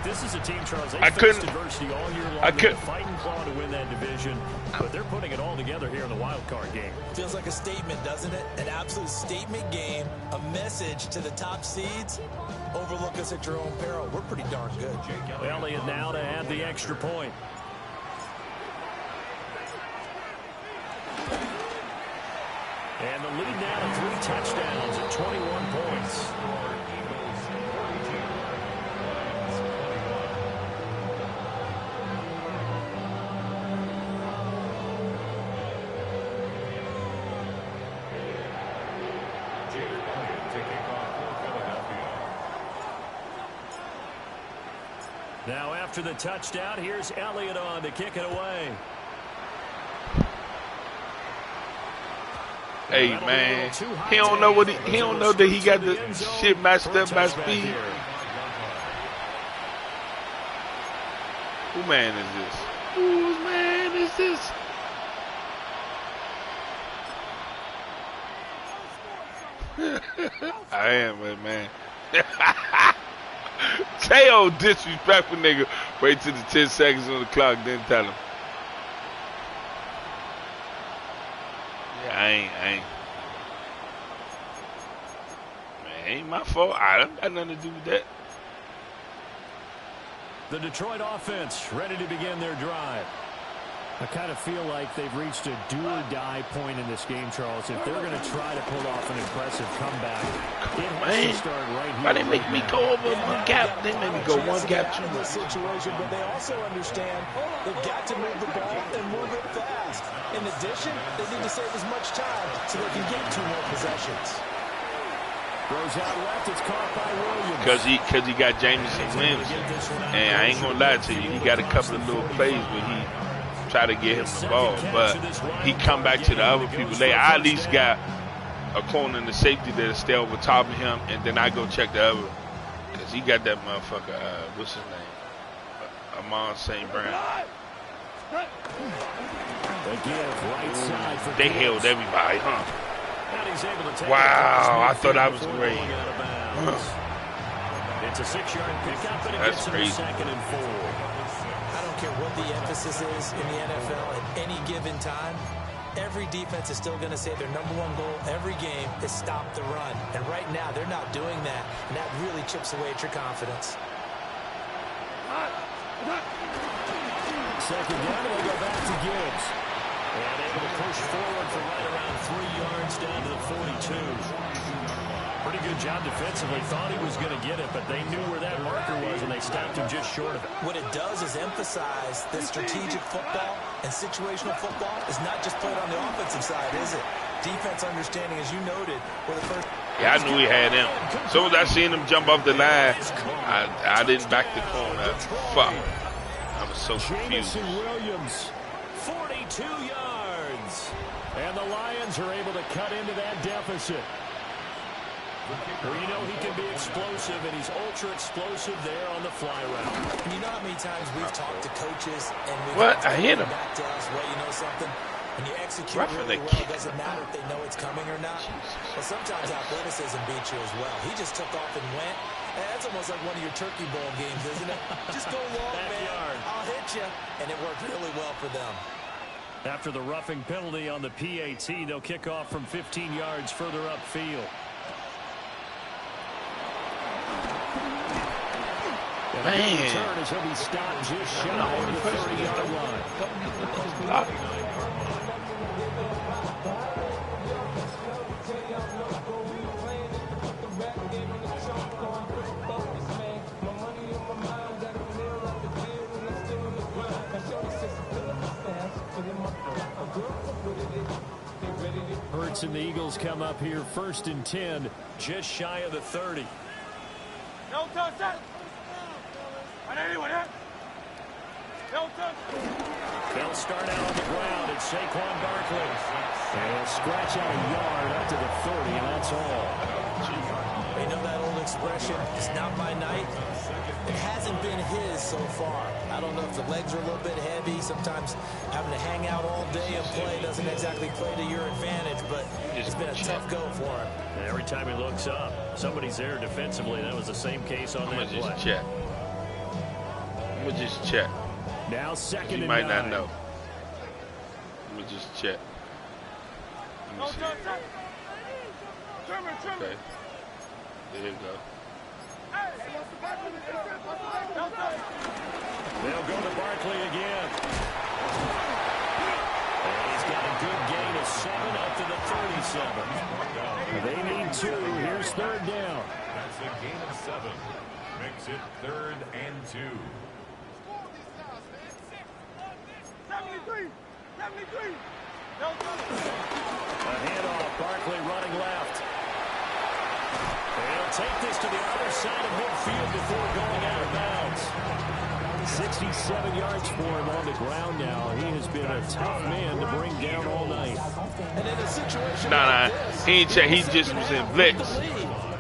This is a team, Charles. I couldn't. Adversity all year long. They're fighting claw to win that division, but they're putting it all together here in the wild card game. Feels like a statement, doesn't it? An absolute statement game, a message to the top seeds. Overlook us at your own peril. We're pretty darn good. Elliott now to add the extra point. And the lead now to 3 touchdowns at 21 points. Now after the touchdown, here's Elliott on to kick it away. Hey man, he don't know what he don't know that he got the shit matched up by speed. Who man is this? Whose man is this? I am a man. Teo disrespectful nigga. Wait till the 10 seconds on the clock, then tell him. Yeah, I ain't. Man, ain't my fault. I don't got nothing to do with that. The Detroit offense ready to begin their drive. I kind of feel like they've reached a do-or-die point in this game, Charles. If they're going to try to pull off an impressive comeback, it has to start right here. Why they make me go over one gap? They made me go one gap too much. Situation, but they also understand they've got to move the ball and move it fast. In addition, they need to save as much time so they can get 2 more possessions. Throws out left, it's caught by Williams. Cause he got Jameson Williams, and I ain't gonna lie to you, he got a couple of little plays where he try to get him the ball, but he come back to the other people. I at least got a corner in the safety that'll stay over top of him, and then I go check the other, because he got that motherfucker, what's his name? Amon St. Brown. They held everybody, huh? Wow, I thought I was great. It's a 6-yard pickup, and it gets him second and 4. I don't care what the emphasis is in the NFL at any given time. Every defense is still going to say their #1 goal every game is stop the run. And right now, they're not doing that. And that really chips away at your confidence. Second down, and they go back to Gibbs. And able to push forward for right around 3 yards down to the 42. Pretty good job defensively. Thought he was going to get it, but they knew where that marker was, and they stopped him just short of it. What it does is emphasize that strategic football and situational football is not just played on the offensive side, is it? Defense understanding, as you noted, were the first. Yeah, I knew he had him. As soon as I seen him jump off the line, I didn't back the corner. Fuck. I was so confused. Williams, 42 yards. And the Lions are able to cut into that deficit. Well, you know he can be explosive, and he's ultra explosive there on the fly route. And you know how many times we've talked to coaches and we've What? I hit him. back to us, well, you know something? When you execute Roughing really the well, kick. it doesn't matter if they know it's coming or not. But sometimes athleticism beats you as well. He just took off and went. And that's almost like one of your turkey bowl games, isn't it? Just go long, man. I'll hit you. And it worked really well for them. After the roughing penalty on the PAT, they'll kick off from 15 yards further upfield. And the return is he'll be stopped just shy of the 30-yard line. Hurts and the Eagles come up here 1st and 10, just shy of the 30. No touch that. 180 it. No touch. They'll start out on the ground at Saquon Barkley. And he'll scratch out a yard up to the 30, and that's all. You know that old expression, it's not my night? It hasn't been his so far. I don't know if the legs are a little bit heavy. Sometimes having to hang out all day and play doesn't exactly play to your advantage, but it's been a tough go for him. And every time he looks up, somebody's there defensively. That was the same case on that play. I'm going to just check. Now 2nd and 9. You might not know. Let me just check. Let me see. Okay. There you go. They'll go to Barkley again. And he's got a good gain of 7 up to the 37. They need 2. Here's 3rd down. That's a gain of 7. Makes it 3rd and 2. 73. 73. A handoff. Barkley running left. They'll take this to the other side of midfield before going out of bounds. 67 yards for him on the ground now. He has been a tough man to bring down all night. And in a situation Nah, he ain't check. He just was in blitz.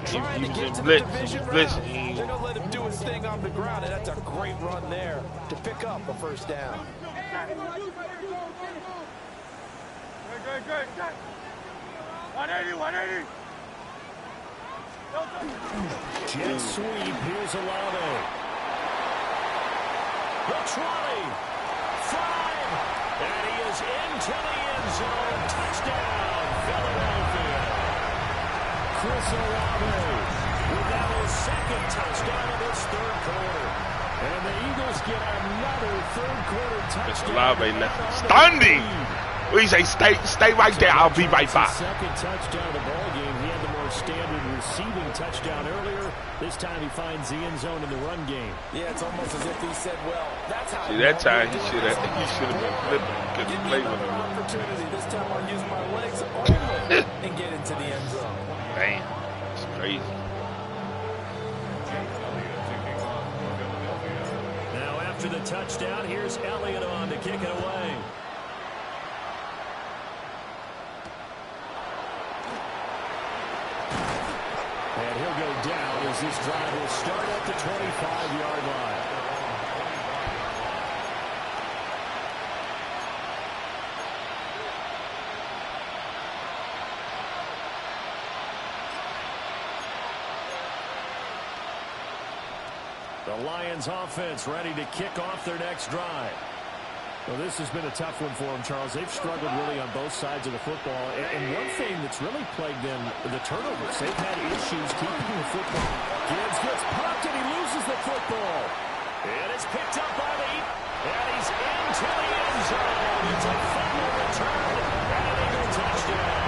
He was in blitz. They're going to let him do his thing on the ground, and that's a great run there to pick up a 1st down. Good. 180, 180. Jet sweep. Here's Olave. The 20. 5. And he is into the end zone. Touchdown, Philadelphia. Chris Olave with now his 2nd touchdown of this 3rd quarter. And the Eagles get another 3rd quarter touchdown. Olave left. Standing. We say stay right there. I'll be right back. 2nd touchdown of the ball game. He had the more standard receiving touchdown earlier. This time he finds the end zone in the run game. Yeah, it's almost as if he said, well, that's how. See, that time he should have been flipping. Couldn't play with him. Opportunity. This time I'll use my legs only and get into the end zone. Damn, it's crazy. Now after the touchdown, here's Elliott on to kick it away. And he'll go down as this drive will start at the 25-yard line. The Lions offense ready to kick off their next drive. Well, this has been a tough one for them, Charles. They've struggled really on both sides of the football. And one thing that's really plagued them, the turnovers. They've had issues keeping the football. Gibbs gets popped and he loses the football. And it's picked up by the and he's into the end zone. It's a fumble return and an Eagle touchdown.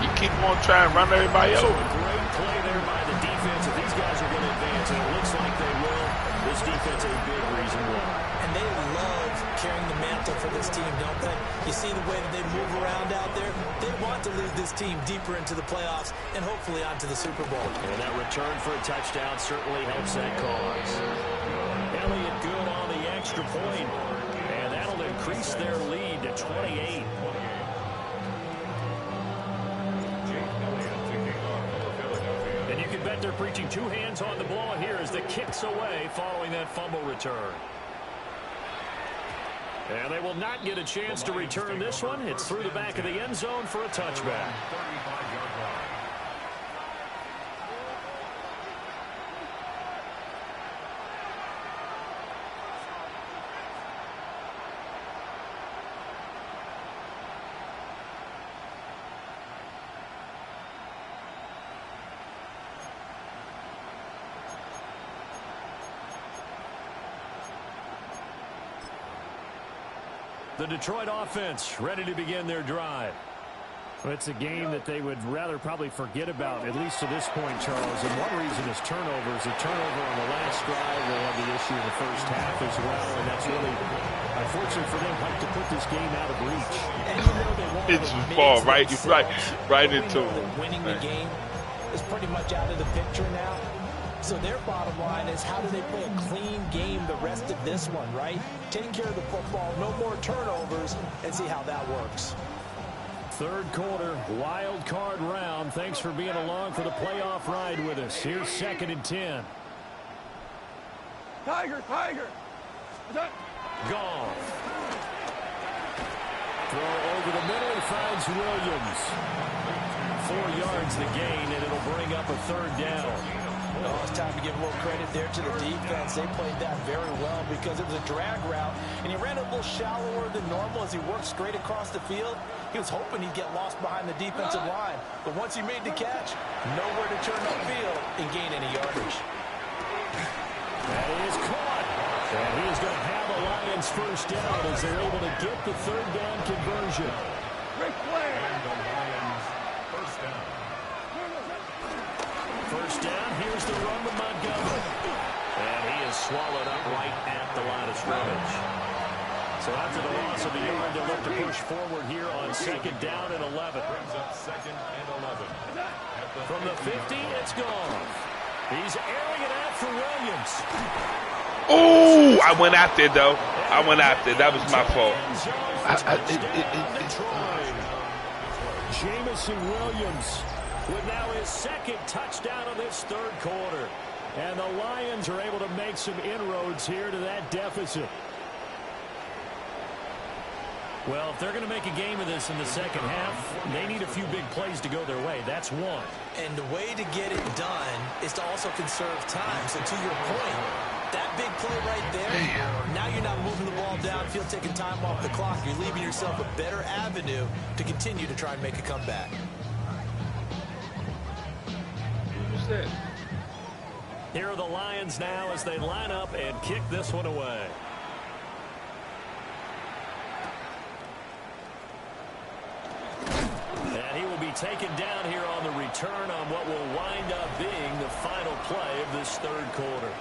You keep on trying to run everybody So over. a great play there by the defense. If these guys are going to advance, and it looks like they will, this defense is a big reason why. And they love carrying the mantle for this team, don't they? You see the way that they move around out there? They want to lead this team deeper into the playoffs and hopefully onto the Super Bowl. And that return for a touchdown certainly helps that cause. Elliott good on the extra point, and that'll increase their lead to 28. Jake Elliott to kick off right, they're preaching two hands on the ball here as the kick's away following that fumble return. And they will not get a chance to return this one. It's through the back of the end zone for a touchback. The Detroit offense ready to begin their drive. Well, it's a game that they would rather probably forget about, at least to this point, Charles. And one reason is turnovers. A turnover on the last drive. They had the issue in the first half as well. And that's really, unfortunate for them, helped to put this game out of reach. And you know they won't It's just ball right into him. Winning the game is pretty much out of the picture now. So their bottom line is, how do they play a clean game the rest of this one, right? Take care of the football, no more turnovers, and see how that works. Third quarter, wild card round. Thanks for being along for the playoff ride with us. Here's 2nd and 10. Tiger, Tiger. Goff. Throw over the middle. He finds Williams. 4 yards the gain, and it'll bring up a 3rd down. Oh, it's time to give a little credit there to the defense. They played that very well because it was a drag route, and he ran a little shallower than normal as he worked straight across the field. He was hoping he'd get lost behind the defensive line, but once he made the catch, nowhere to turn upfield and gain any yardage. That is caught, and he is going to have a Lions first down as they're able to get the 3rd down conversion. Rick Flair. And the Lions first down. First down, here's the run with Montgomery. And he is swallowed up right at the line of scrimmage. So after the loss of the yard, they'll look to push forward here on 2nd down and 11. Brings up 2nd and 11. From the 50, it's gone. He's airing it out for Williams. Oh, I went after it, though. I went after it. That was my fault. Jameson Williams with now his 2nd touchdown of this 3rd quarter. And the Lions are able to make some inroads here to that deficit. Well, if they're going to make a game of this in the 2nd half, they need a few big plays to go their way. That's one. And the way to get it done is to also conserve time. So to your point, that big play right there, now you're not moving the ball downfield, taking time off the clock. You're leaving yourself a better avenue to continue to try and make a comeback. Who's that? Here are the Lions now as they line up and kick this one away. And he will be taken down here on the return on what will wind up being the final play of this 3rd quarter.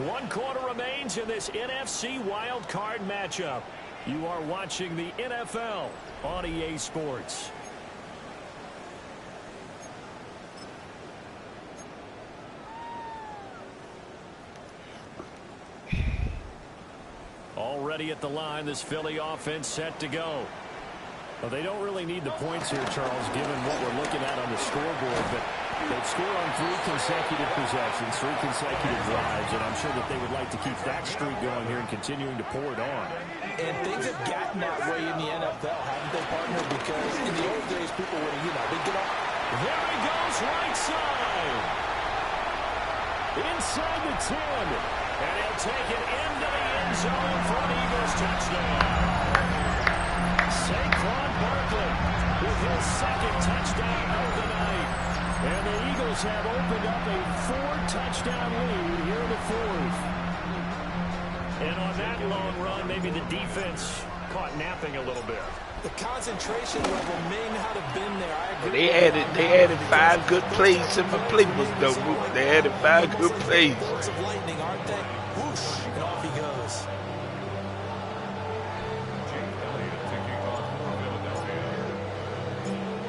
1 quarter remains in this NFC wild card matchup. You are watching the NFL on EA Sports. Already at the line, this Philly offense set to go. Well, they don't really need the points here, Charles, given what we're looking at on the scoreboard. But they've scored on 3 consecutive possessions, 3 consecutive drives, and I'm sure that they would like to keep that streak going here and continuing to pour it on. And things have gotten that way in the NFL, haven't they, partner? Because in the old days, people would have, they'd get off. There he goes, right side. Inside the 10. And he'll take it into the end zone for an Eagles touchdown. Saquon Barkley with his 2nd touchdown of the night. And the Eagles have opened up a 4-touchdown lead here in the 4th. And on that long run, maybe the defense caught napping a little bit. The concentration level may not have been there. I agree. They added 5 good plays in my playbook, though. They added 5 good plays. Bolts of lightning, aren't they? Whoosh, and off he goes.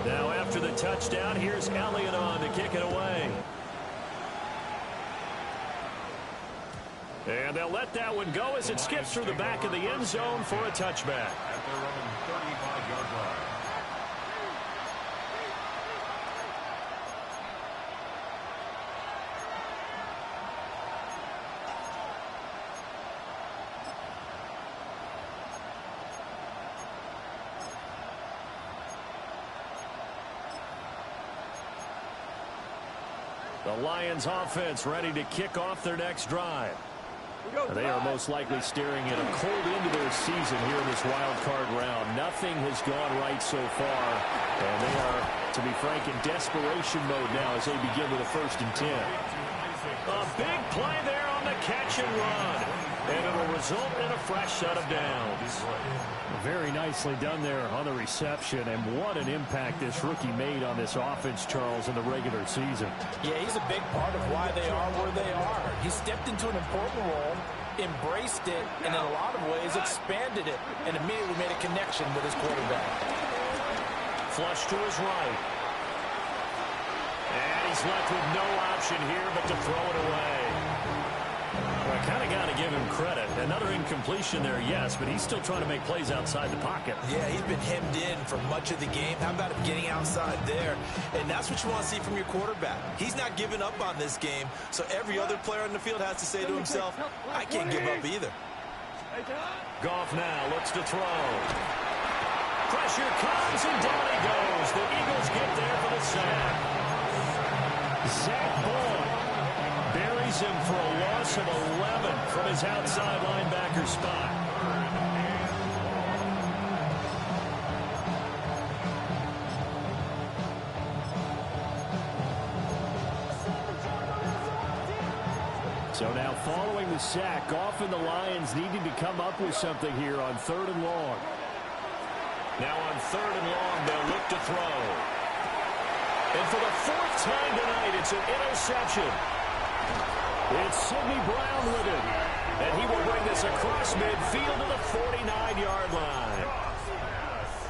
Now after the touchdown, here's Elliott on to kick it away. And they'll let that one go as it skips through the back of the end zone for a touchback. At their own 35-yard line. The Lions offense ready to kick off their next drive. They are most likely staring at a cold end to their season here in this wild card round. Nothing has gone right so far, and they are, to be frank, in desperation mode now as they begin with a 1st and 10. A big play there on the catch and run, and it'll result in a fresh set of downs. Very nicely done there on the reception, and what an impact this rookie made on this offense, Charles, in the regular season. Yeah, he's a big part of why they are where they are. He stepped into an important role, embraced it, and in a lot of ways expanded it, and immediately made a connection with his quarterback. Flush to his right. And he's left with no option here but to throw it away. Well, I kind of got to give him credit. Another incompletion there, yes, but he's still trying to make plays outside the pocket. Yeah, he's been hemmed in for much of the game. How about him getting outside there? And that's what you want to see from your quarterback. He's not giving up on this game, so every other player on the field has to say to himself, I can't give up either. Goff now looks to throw. Pressure comes, and down he goes. The Eagles get there for the sack. Zach Boyd buries him for a loss of 11 from his outside linebacker spot. So now following the sack, Goff and the Lions needing to come up with something here on 3rd and long. Now on 3rd and long, they'll look to throw. And for the 4th time tonight, it's an interception. It's Sidney Brown with it. And he will bring this across midfield to the 49-yard line.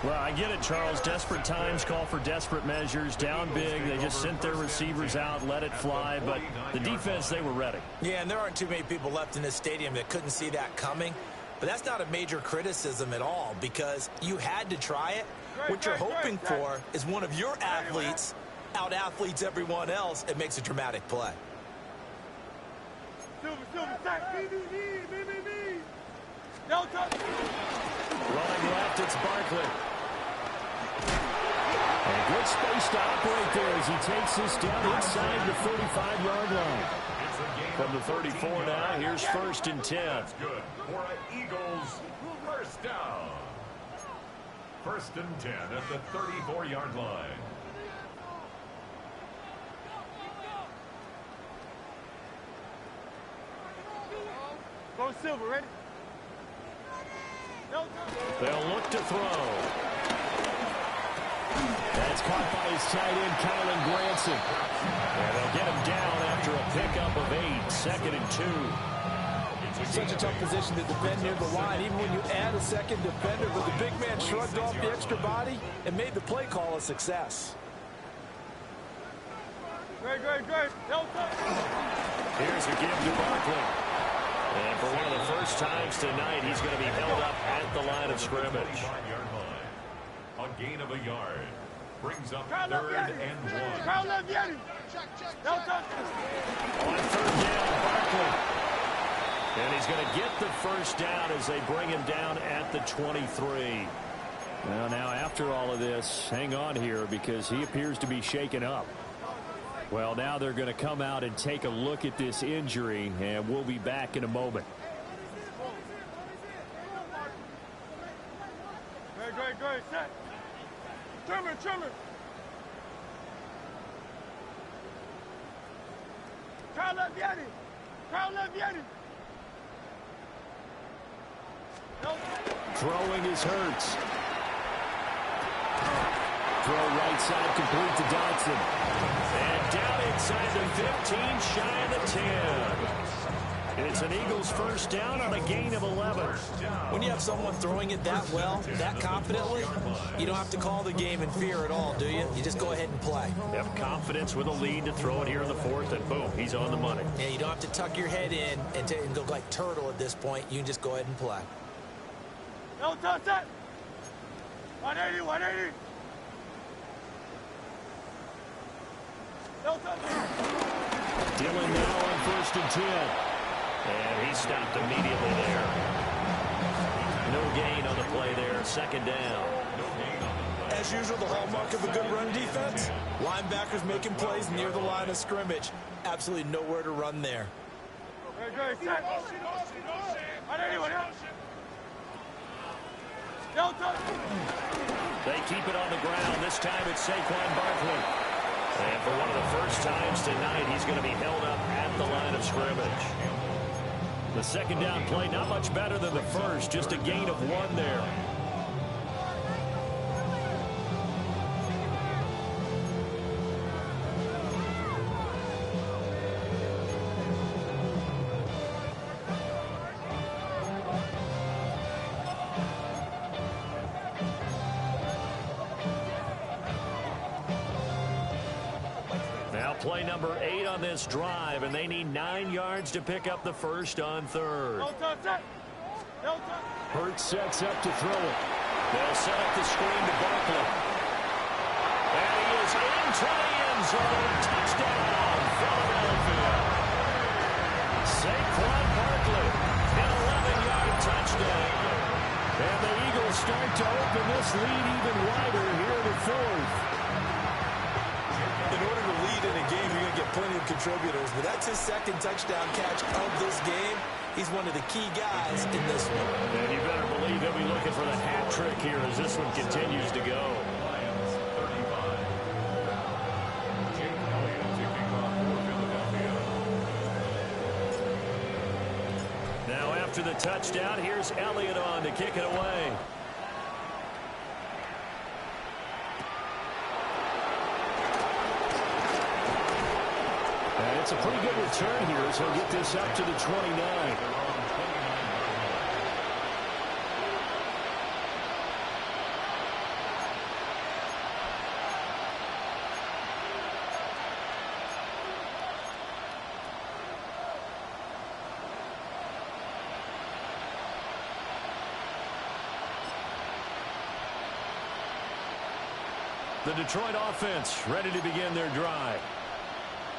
Well, I get it, Charles. Desperate times call for desperate measures. Down big, they just sent their receivers out, let it fly. But the defense, they were ready. Yeah, and there aren't too many people left in this stadium that couldn't see that coming. But that's not a major criticism at all because you had to try it. What you're hoping for is one of your athletes out-athletes everyone else and makes a dramatic play. Running left, it's Barkley. And good space to operate there as he takes this down inside the 35-yard line. From the 34 now, here's 1st and 10. That's good for an Eagles first down. 1st and 10 at the 34-yard line. Go Silver, ready? They'll look to throw. That's caught by his tight end, Kylen Granson. And they'll get him down after a pickup of 8, 2nd and 2. Such a tough position to defend near the line, even when you add a second defender, but the big man shrugged off the extra body and made the play call a success. Great. Here's a give to Barkley. And for one of the first times tonight, he's going to be held up at the line of scrimmage. A gain of a yard. Brings up 3rd and 1. On 3rd down, Barkley. And he's going to get the first down as they bring him down at the 23. Well, now after all of this, hang on here because he appears to be shaken up. Well, now they're going to come out and take a look at this injury, and we'll be back in a moment. Great. Set. Trimmer. Crowd left Yeti. Throwing is Hurts. Throw right side complete to Dodson. And down inside the 15, shy of the 10. It's an Eagles first down on a gain of 11. When you have someone throwing it that well, that confidently, you don't have to call the game in fear at all, do you? You just go ahead and play. Have confidence with a lead to throw it here in the 4th, and boom, he's on the money. Yeah, you don't have to tuck your head in and go like turtle at this point. You can just go ahead and play. No touch that. 180. No touch. Dillon now on 1st and 10. And he stopped immediately there. No gain on the play there. 2nd down. No gain on the play. As usual, the hallmark of a good run defense, linebackers making plays near the line of scrimmage. Absolutely nowhere to run there. Very good, set. They keep it on the ground. This time it's Saquon Barkley. And for one of the first times tonight, he's going to be held up at the line of scrimmage. The second down play, not much better than the first, just a gain of 1 there. Play number 8 on this drive, and they need 9 yards to pick up the first on third. Hurts sets up to throw it. They'll set up the screen to Barkley. And he is into the end zone. Touchdown, Philadelphia. Saquon Barkley, an 11-yard touchdown. And the Eagles start to open this lead even wider here in the fourth. In order to lead in a game, you're going to get plenty of contributors, but that's his second touchdown catch of this game. He's one of the key guys in this one. And you better believe he'll be looking for the hat trick here as this one continues to go. Now after the touchdown, here's Elliott on to kick it away. And it's a pretty good return here as he'll get this up to the 29. The Detroit offense ready to begin their drive.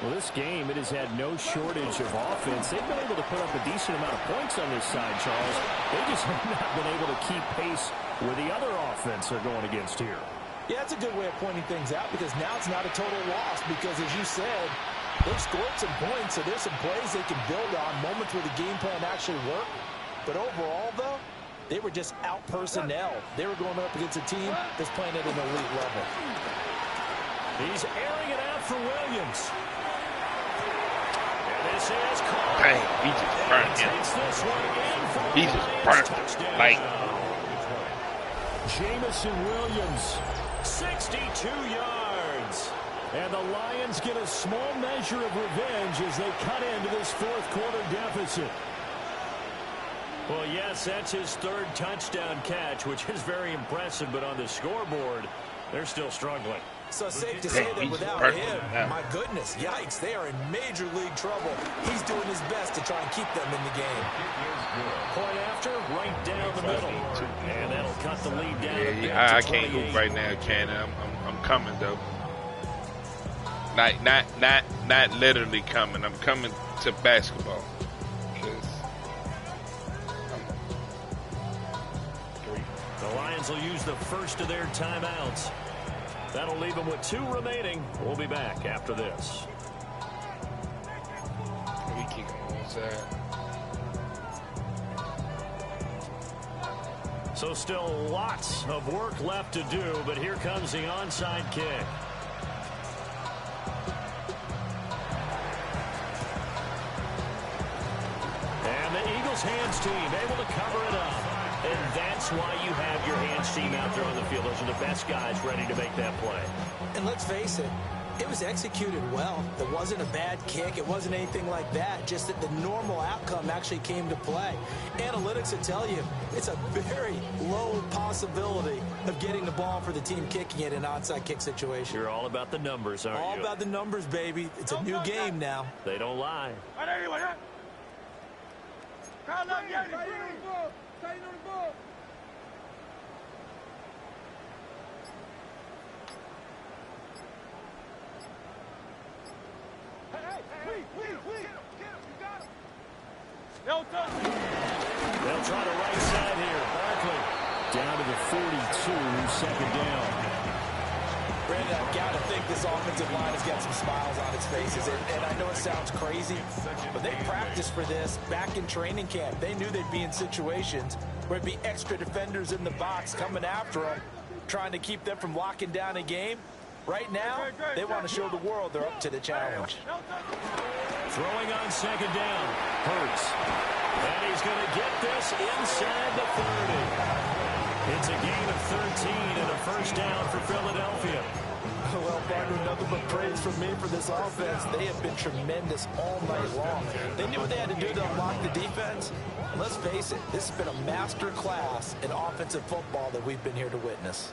Well, this game, it has had no shortage of offense. They've been able to put up a decent amount of points on this side, Charles. They just have not been able to keep pace with the other offense they're going against here. Yeah, that's a good way of pointing things out because now it's not a total loss because, as you said, they've scored some points, so there's some plays they can build on, moments where the game plan actually worked. But overall, though, they were just out-personnel. They were going up against a team that's playing at an elite level. He's airing it out for Williams. This is called. Dang, he just burnt him. He just burnt him. Like. Jameson Williams. 62 yards. And the Lions get a small measure of revenge as they cut into this fourth quarter deficit. Well, yes, that's his third touchdown catch, which is very impressive, but on the scoreboard, they're still struggling. So safe to say that without him, my goodness, yikes, they are in major league trouble. He's doing his best to try and keep them in the game. Point after, right down the middle. And that'll cut the lead down. Yeah, I can't move right now, Cannon. I'm coming, though. Not literally coming. I'm coming to basketball. The Lions will use the first of their timeouts. That'll leave them with 2 remaining. We'll be back after this. We kick him onside. So still lots of work left to do, but here comes the onside kick. And the Eagles hands team able to cover it up. And that's why you have your hands team out there on the field. Those are the best guys ready to make that play. And let's face it, it was executed well. It wasn't a bad kick. It wasn't anything like that. Just that the normal outcome actually came to play. Analytics will tell you it's a very low possibility of getting the ball for the team kicking it in an onside kick situation. You're all about the numbers, aren't you? All about the numbers, baby. It's a new game now. They don't lie. They'll try the right side here. Barkley down to the 42, second down. Brandon, I've got to think this offensive line has got some smiles on its faces. And I know it sounds crazy, but they practiced for this back in training camp. They knew they'd be in situations where it'd be extra defenders in the box coming after them, trying to keep them from locking down a game. Right now, they want to show the world they're up to the challenge. Throwing on second down. Hurts. And he's going to get this inside the 30. It's a gain of 13 and a first down for Philadelphia. Well, partner, nothing but praise from me for this offense. They have been tremendous all night long. They knew what they had to do to unlock the defense. And let's face it, this has been a master class in offensive football that we've been here to witness.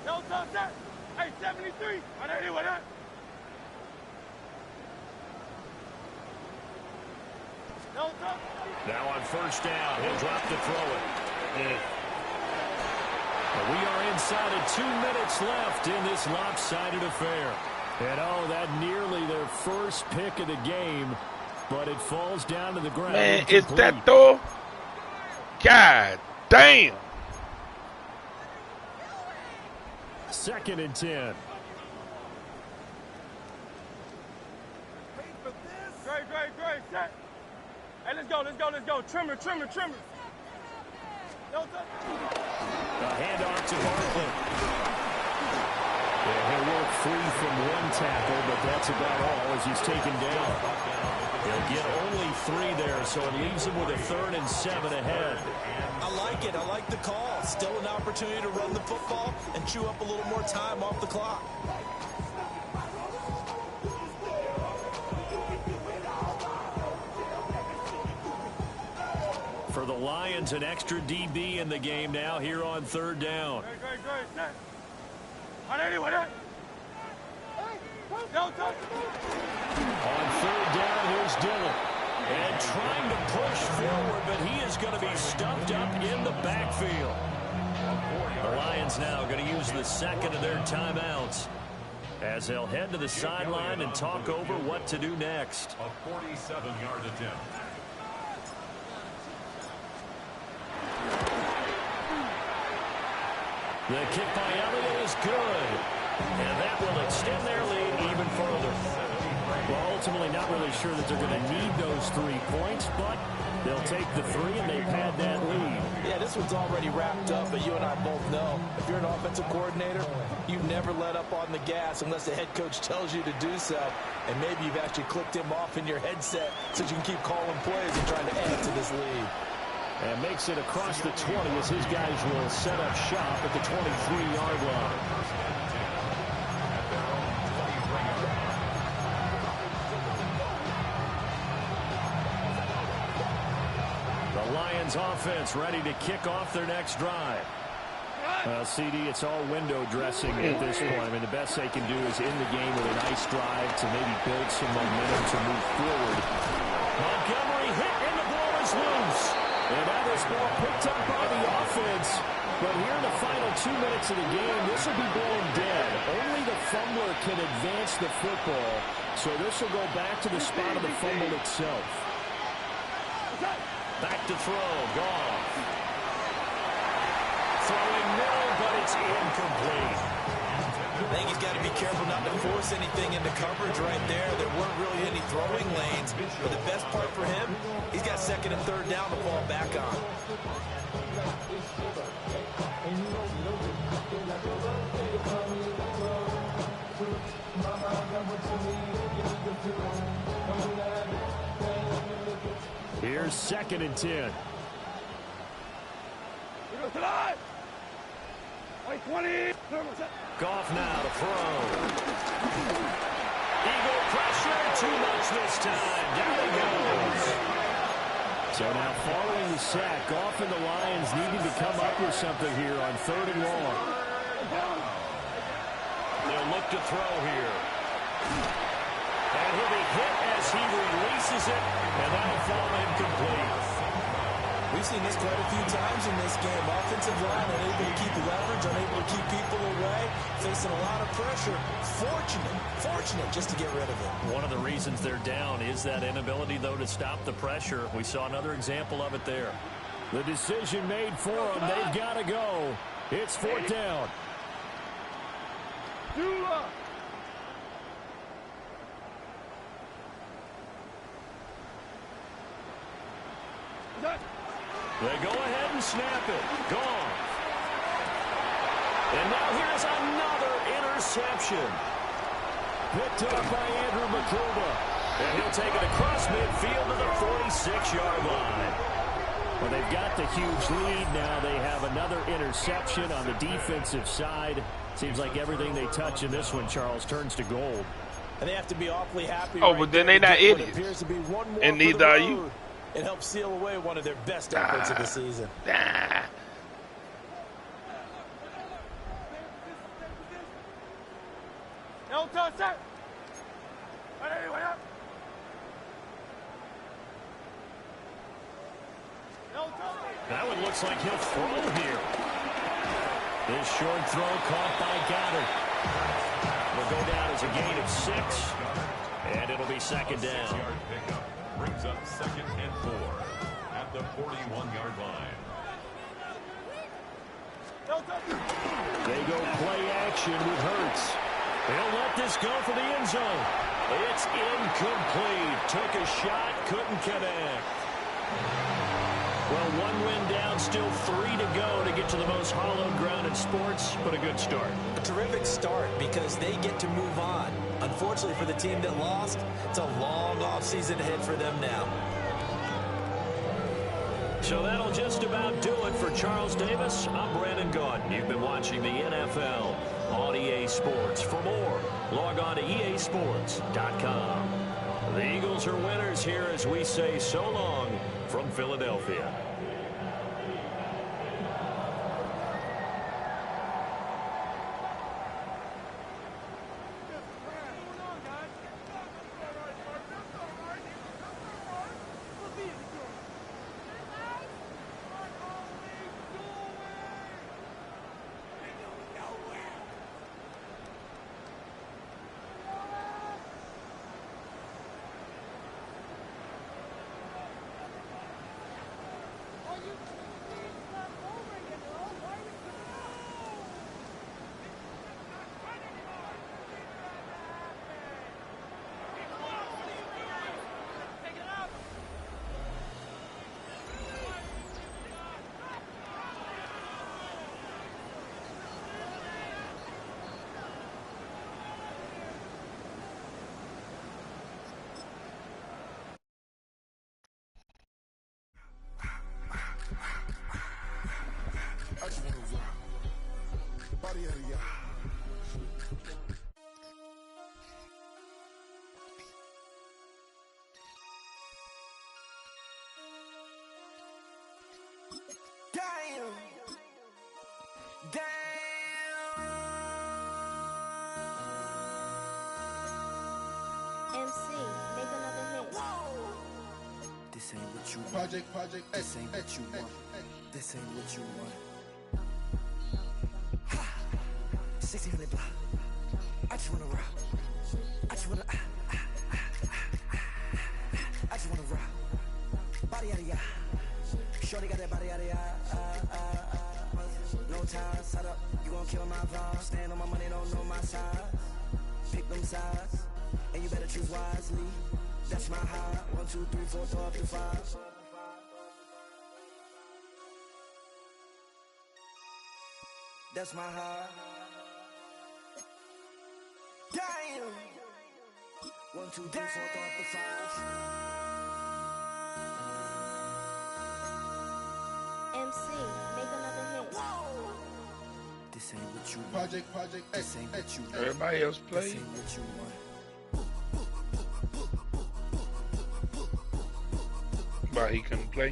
No touch that. Hey, 73. On anyone that. No touch. Now on first down, he'll drop to throw it. We are inside of 2 minutes left in this lopsided affair. And that nearly their first pick of the game, but it falls down to the ground. Man, is that though? God damn. 2nd and 10. Great, set. Hey, let's go. Trimmer. No touch. A handoff to Barkley. Yeah, he'll work free from one tackle, but that's about all as he's taken down. He'll get only 3 there, so it leaves him with a 3rd and 7 ahead. I like it. I like the call. Still an opportunity to run the football and chew up a little more time off the clock. For the Lions, an extra DB in the game now here on 3rd down. Great, set. On anyone that. No touch. On 3rd down, here's Dillon. And trying to push forward, but he is going to be stumped up in the backfield. The Lions now going to use the 2nd of their timeouts as they'll head to the sideline and talk over what to do next. A 47-yard attempt. The kick by Elliott is good. And that will extend their lead even further. Well, ultimately not really sure that they're going to need those 3 points, but they'll take the 3 and they've had that lead. Yeah, this one's already wrapped up, but you and I both know if you're an offensive coordinator, you never let up on the gas unless the head coach tells you to do so. And maybe you've actually clicked him off in your headset so you can keep calling plays and trying to add to this lead. And makes it across the 20 as his guys will set up shop at the 23-yard line. The Lions offense ready to kick off their next drive. CD, it's all window dressing at this point. I mean, the best they can do is in the game with a nice drive to maybe build some momentum to move forward. Montgomery hit and the ball is loose. And that was ball picked up by the offense. But here in the final 2 minutes of the game, this will be blown dead. Only the fumbler can advance the football. So this will go back to the spot of the fumble itself. Back to throw, Goff. Throwing middle, but it's incomplete. I think he's got to be careful not to force anything into coverage right there. There weren't really any throwing lanes. But the best part for him, he's got 2nd and 3rd down to fall back on. Here's 2nd and 10. Goff now to throw. Eagle pressure, too much this time. Down he goes. So now following the sack, Goff and the Lions needing to come up with something here on 3rd and long. They'll look to throw here. And he'll be hit as he releases it, and that'll fall incomplete. We've seen this quite a few times in this game. Offensive line unable to keep leverage, unable to keep people away, facing a lot of pressure. Fortunate just to get rid of it. One of the reasons they're down is that inability, though, to stop the pressure. We saw another example of it there. The decision made for them. They've got to go. It's 4th down. Dula. They go ahead and snap it. Gone. And now here's another interception. Picked up by Andrew McCluba. And he'll take it across midfield to the 46-yard line. Well, they've got the huge lead now. They have another interception on the defensive side. Seems like everything they touch in this one, Charles, turns to gold. And they have to be awfully happy. Oh, but then they not idiots. And neither are you. It helps seal away one of their best efforts of the season. That one looks like he'll throw here. This short throw caught by Goddard. Will go down as a gain of 6. And it'll be second down. Pickup brings up 2nd and 4 at the 41-yard line. They go play action with Hurts. They'll let this go for the end zone. It's incomplete. Took a shot, couldn't connect. Well, 1 win down, still 3 to go to get to the most hallowed ground in sports, but a good start. A terrific start because they get to move on. Unfortunately for the team that lost, it's a long offseason ahead for them now. So that'll just about do it for Charles Davis. I'm Brandon Gaudin. You've been watching the NFL on EA Sports. For more, log on to easports.com. The Eagles are winners here as we say so long from Philadelphia. MC, make another hit. This ain't what you want. Project, This ain't what you want. This ain't what you want. 1600 block. I just wanna rock. I just wanna I just wanna rock. Body out of ya. Shorty got that body out of ya. No time, set up. You gon' kill my vibe. Stand on my money, don't know my size. Pick them sides, and you better choose wisely. That's my high. 1, 2, 3, 4, throw up to 5. That's my high. Damn. 1, 2, 3, 4, throw up to 5. MC, make another hit. This ain't what you want. Project, This ain't what you want. Everybody else This play. ain't what you want. Why he couldn't play?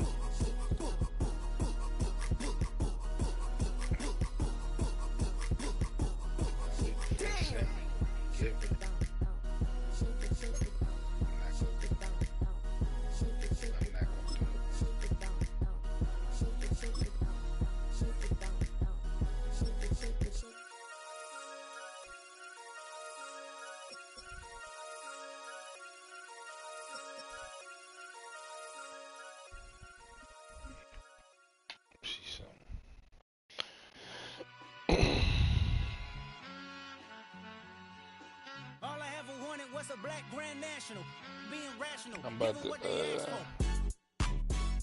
black grand national. Being rational. I'm about Giving what they ask for.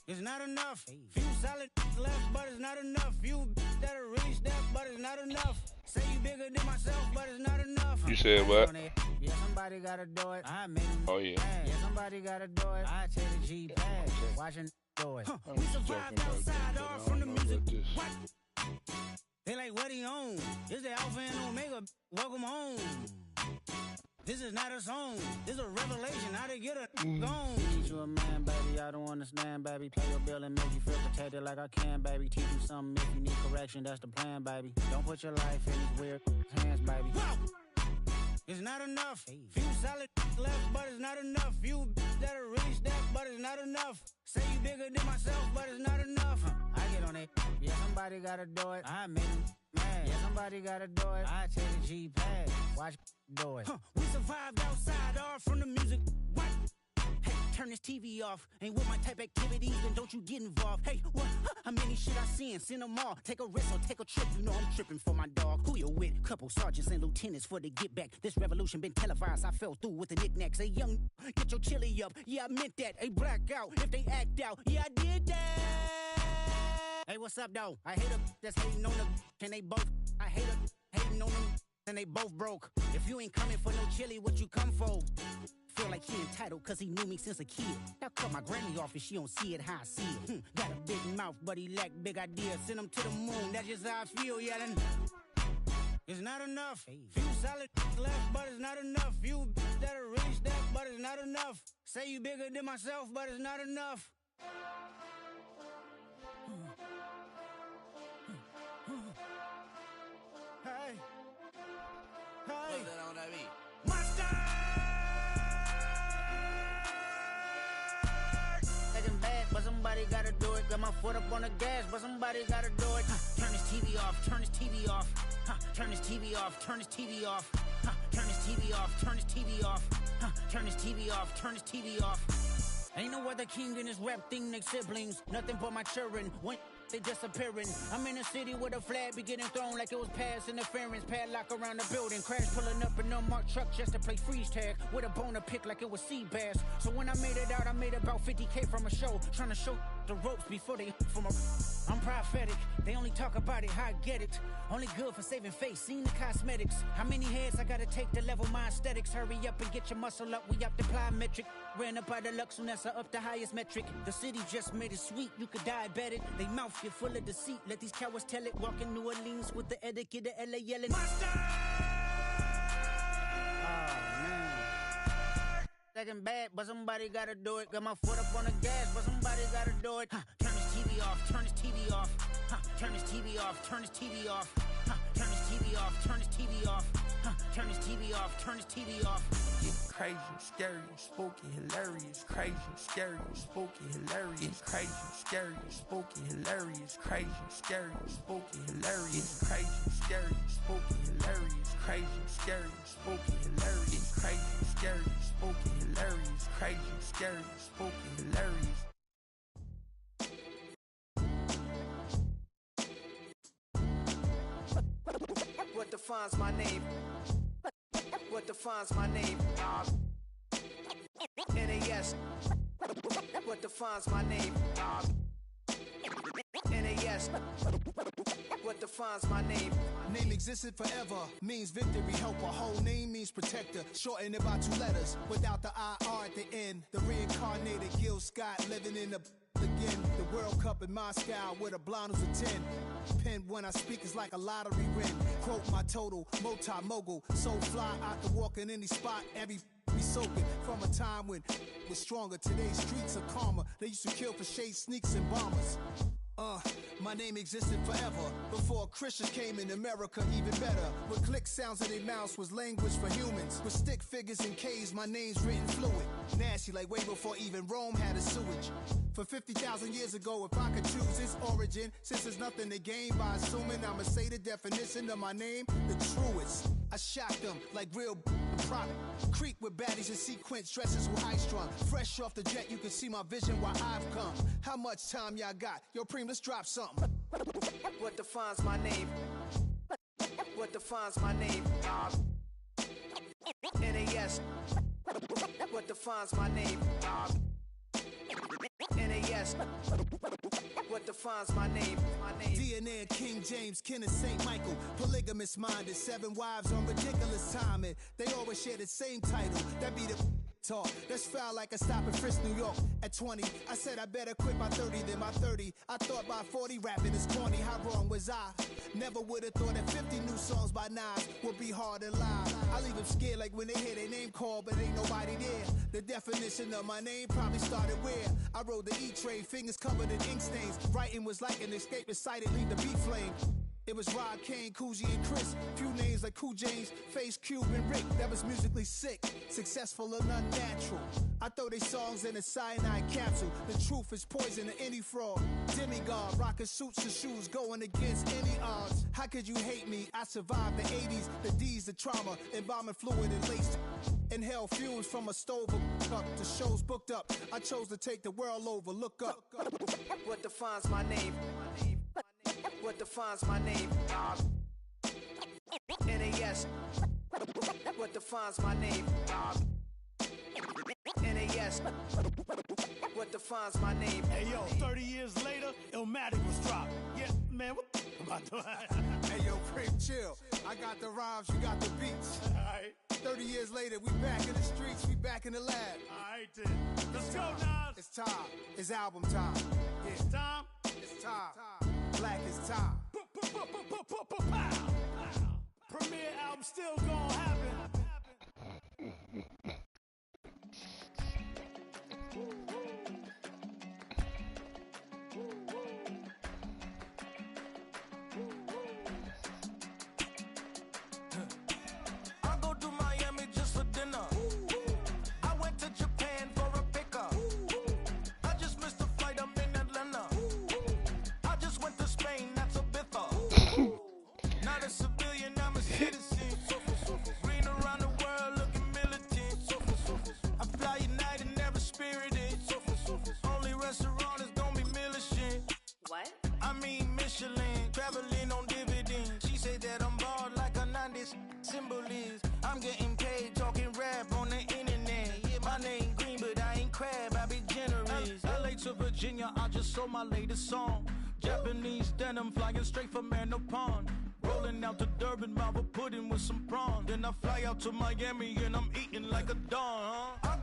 It's not enough. Few solid left, but it's not enough. Few that'll really step, but it's not enough. Say you bigger than myself, but it's not enough. You said what? Yeah, somebody gotta do it. I made him. Oh, yeah. Yeah, somebody gotta do it. I take the G pad. Watching do it. We survived outside all from the music. What? They like, what he on? This the Alpha and Omega. Welcome home. This is not a song. This is a revelation. How to get a gone. Teach you a man, baby. I don't understand, baby. Pay your bill and make you feel protected like I can, baby. Teach you something if you need correction. That's the plan, baby. Don't put your life in these weird hands, baby. It's not enough. Few solid left, but it's not enough. Few that'll really step, but it's not enough. Say you bigger than myself, but it's not enough. I get on it. Yeah, somebody gotta do it. I made him mad. Yeah, somebody gotta do it. I take the G pad. Watch do it. We survived outside, all from the music. What? Hey, turn this TV off. Ain't with my type activities, then don't you get involved. Hey, what? How many shit I seen? Send them all. Take a risk or take a trip. You know I'm tripping for my dog. Who you with? Couple sergeants and lieutenants for the get back. This revolution been televised. I fell through with the knickknacks. Hey, young, get your chili up. Yeah, I meant that. Hey, black out if they act out. Yeah, I did that. Hey, what's up, though? I hate them that's hating on them. And they both. I hate them hating on them. And they both broke. If you ain't coming for no chili, what you come for? Feel like he entitled cause he knew me since a kid. Now cut my granny off if she don't see it how I see it. Got a big mouth, but he lack big ideas. Send him to the moon, that's just how I feel yelling. It's not enough. Few solid left, but it's not enough. Few that'll really step, but it's not enough. Say you bigger than myself, but it's not enough. Hey. Hey. Monster! Taking bad, but somebody gotta do it. Got my foot up on the gas, but somebody gotta do it. Turn this TV off, turn this TV off. Turn this TV off, turn this TV off. Turn this TV off, turn this TV off. Turn this TV off, turn this TV off. Ain't no other king in this rap thing, they siblings. Nothing but my children. When they disappearing. I'm in a city where the flag be getting thrown like it was pass interference. Padlock around the building. Crash pulling up an unmarked truck just to play freeze tag. With a bone to pick like it was sea bass. So when I made it out, I made about 50K from a show. Trying to show the ropes before they from a... I'm prophetic. They only talk about it, how I get it. Only good for saving face, seen the cosmetics. How many heads I gotta take to level my aesthetics? Hurry up and get your muscle up, we up the plyometric. Ran up out of luck, soon as I up the highest metric. The city just made it sweet, you could diabetic. They mouth get full of deceit, let these cowards tell it. Walk in New Orleans with the etiquette of LA yelling Monster! Oh man. Second bad, but somebody gotta do it. Got my foot up on the gas, but somebody gotta do it. Turn this TV off, turn this TV off. Turn this TV off, turn this TV off. Turn this TV off, turn this TV off. Turn this TV off, turn this TV off. It's crazy, scary, spooky, hilarious. Crazy, scary, spooky, hilarious. Crazy, scary, spooky, hilarious. Crazy, scary, spooky, hilarious. Crazy, scary, spooky, hilarious. Crazy, scary, spooky, hilarious. Crazy, scary, spooky, hilarious. Crazy, scary, spooky, hilarious. What defines my name? What defines my name? NAS. What defines my name? NAS. What defines my name? Name existed forever, means victory, helper. Whole name means protector, shortened it by 2 letters. Without the IR at the end, the reincarnated Gil Scott living in the again. The World Cup in Moscow with a blind who's a 10. Pen when I speak is like a lottery win. Quote my total, multi-mogul. So fly, I can walk in any spot, every be soaking. From a time when was stronger. Today's streets are calmer. They used to kill for shade sneaks and bombers. My name existed forever. Before Christians came in America, even better. With click sounds in their mouths was language for humans. With stick figures and K's, my name's written fluid. Nasty like way before even Rome had a sewage. For 50,000 years ago, if I could choose its origin, since there's nothing to gain by assuming, I'ma say the definition of my name, the truest. I shock them like real product. Creep with baddies in sequence, dresses with high strung. Fresh off the jet, you can see my vision while I've come. How much time y'all got? Yo, Preem, let's drop something. What defines my name? What defines my name? NAS. What defines my name? NAS. What defines my name? DNA of King James, kin of St. Michael. Polygamous minded, 7 wives on ridiculous timing. They always share the same title. That be the talk. That's foul like a stop in Frisk, New York. At 20, I said I better quit by 30 than my 30. I thought by 40 rapping is corny. How wrong was I? Never would have thought that 50 new songs by Nas would be hard and live. I leave them scared like when they hear their name called, but ain't nobody there. The definition of my name probably started where I rode the E-train, fingers covered in ink stains. Writing was like an escape excited, leave the beat flame. It was Rod, Kane, Coogee, and Chris. Few names like Cool James, Face, Cube, and Rick. That was musically sick, successful and unnatural. I throw they songs in a cyanide capsule. The truth is poison to any fraud. Demigod, rocking suits and shoes, going against any odds. How could you hate me? I survived the 80s, the D's, the trauma, embalming fluid and laced. Inhale fumes from a stove up. The show's booked up. I chose to take the world over. Look up. What defines my name? What defines my name? NAS. What defines my name? NAS. What defines my name? Hey yo, 30 years later, Illmatic was dropped. Yeah, man, what am I doing? Hey yo, Prince, chill. I got the rhymes, you got the beats. Alright. 30 years later, we back in the streets, we back in the lab. Alright then. Let's go, Nas. It's time. It's album time. Yeah. It's time. It's time. Black is time. Premiere album still gonna happen. I go to Miami just for dinner. I went to Japan for a pickup. I just missed a flight, I'm in Atlanta. I just went to Spain, that's a biffa. Not a civilian, I'm a citizen. Green around the world, looking militant. I fly United, never spirited. Only restaurant is gonna be militant. What? I mean Michelin, traveling on dividends. She said that I'm bald like a 90s symbol is. I'm getting paid, talking rap on the internet. Yeah, my name green, but I ain't crab, I be generous. LA to Virginia, I just sold my latest song. Japanese denim, flying straight from Manopon. Rolling out to Durban, Marvel pudding with some prawn. Then I fly out to Miami and I'm eating like a don, huh?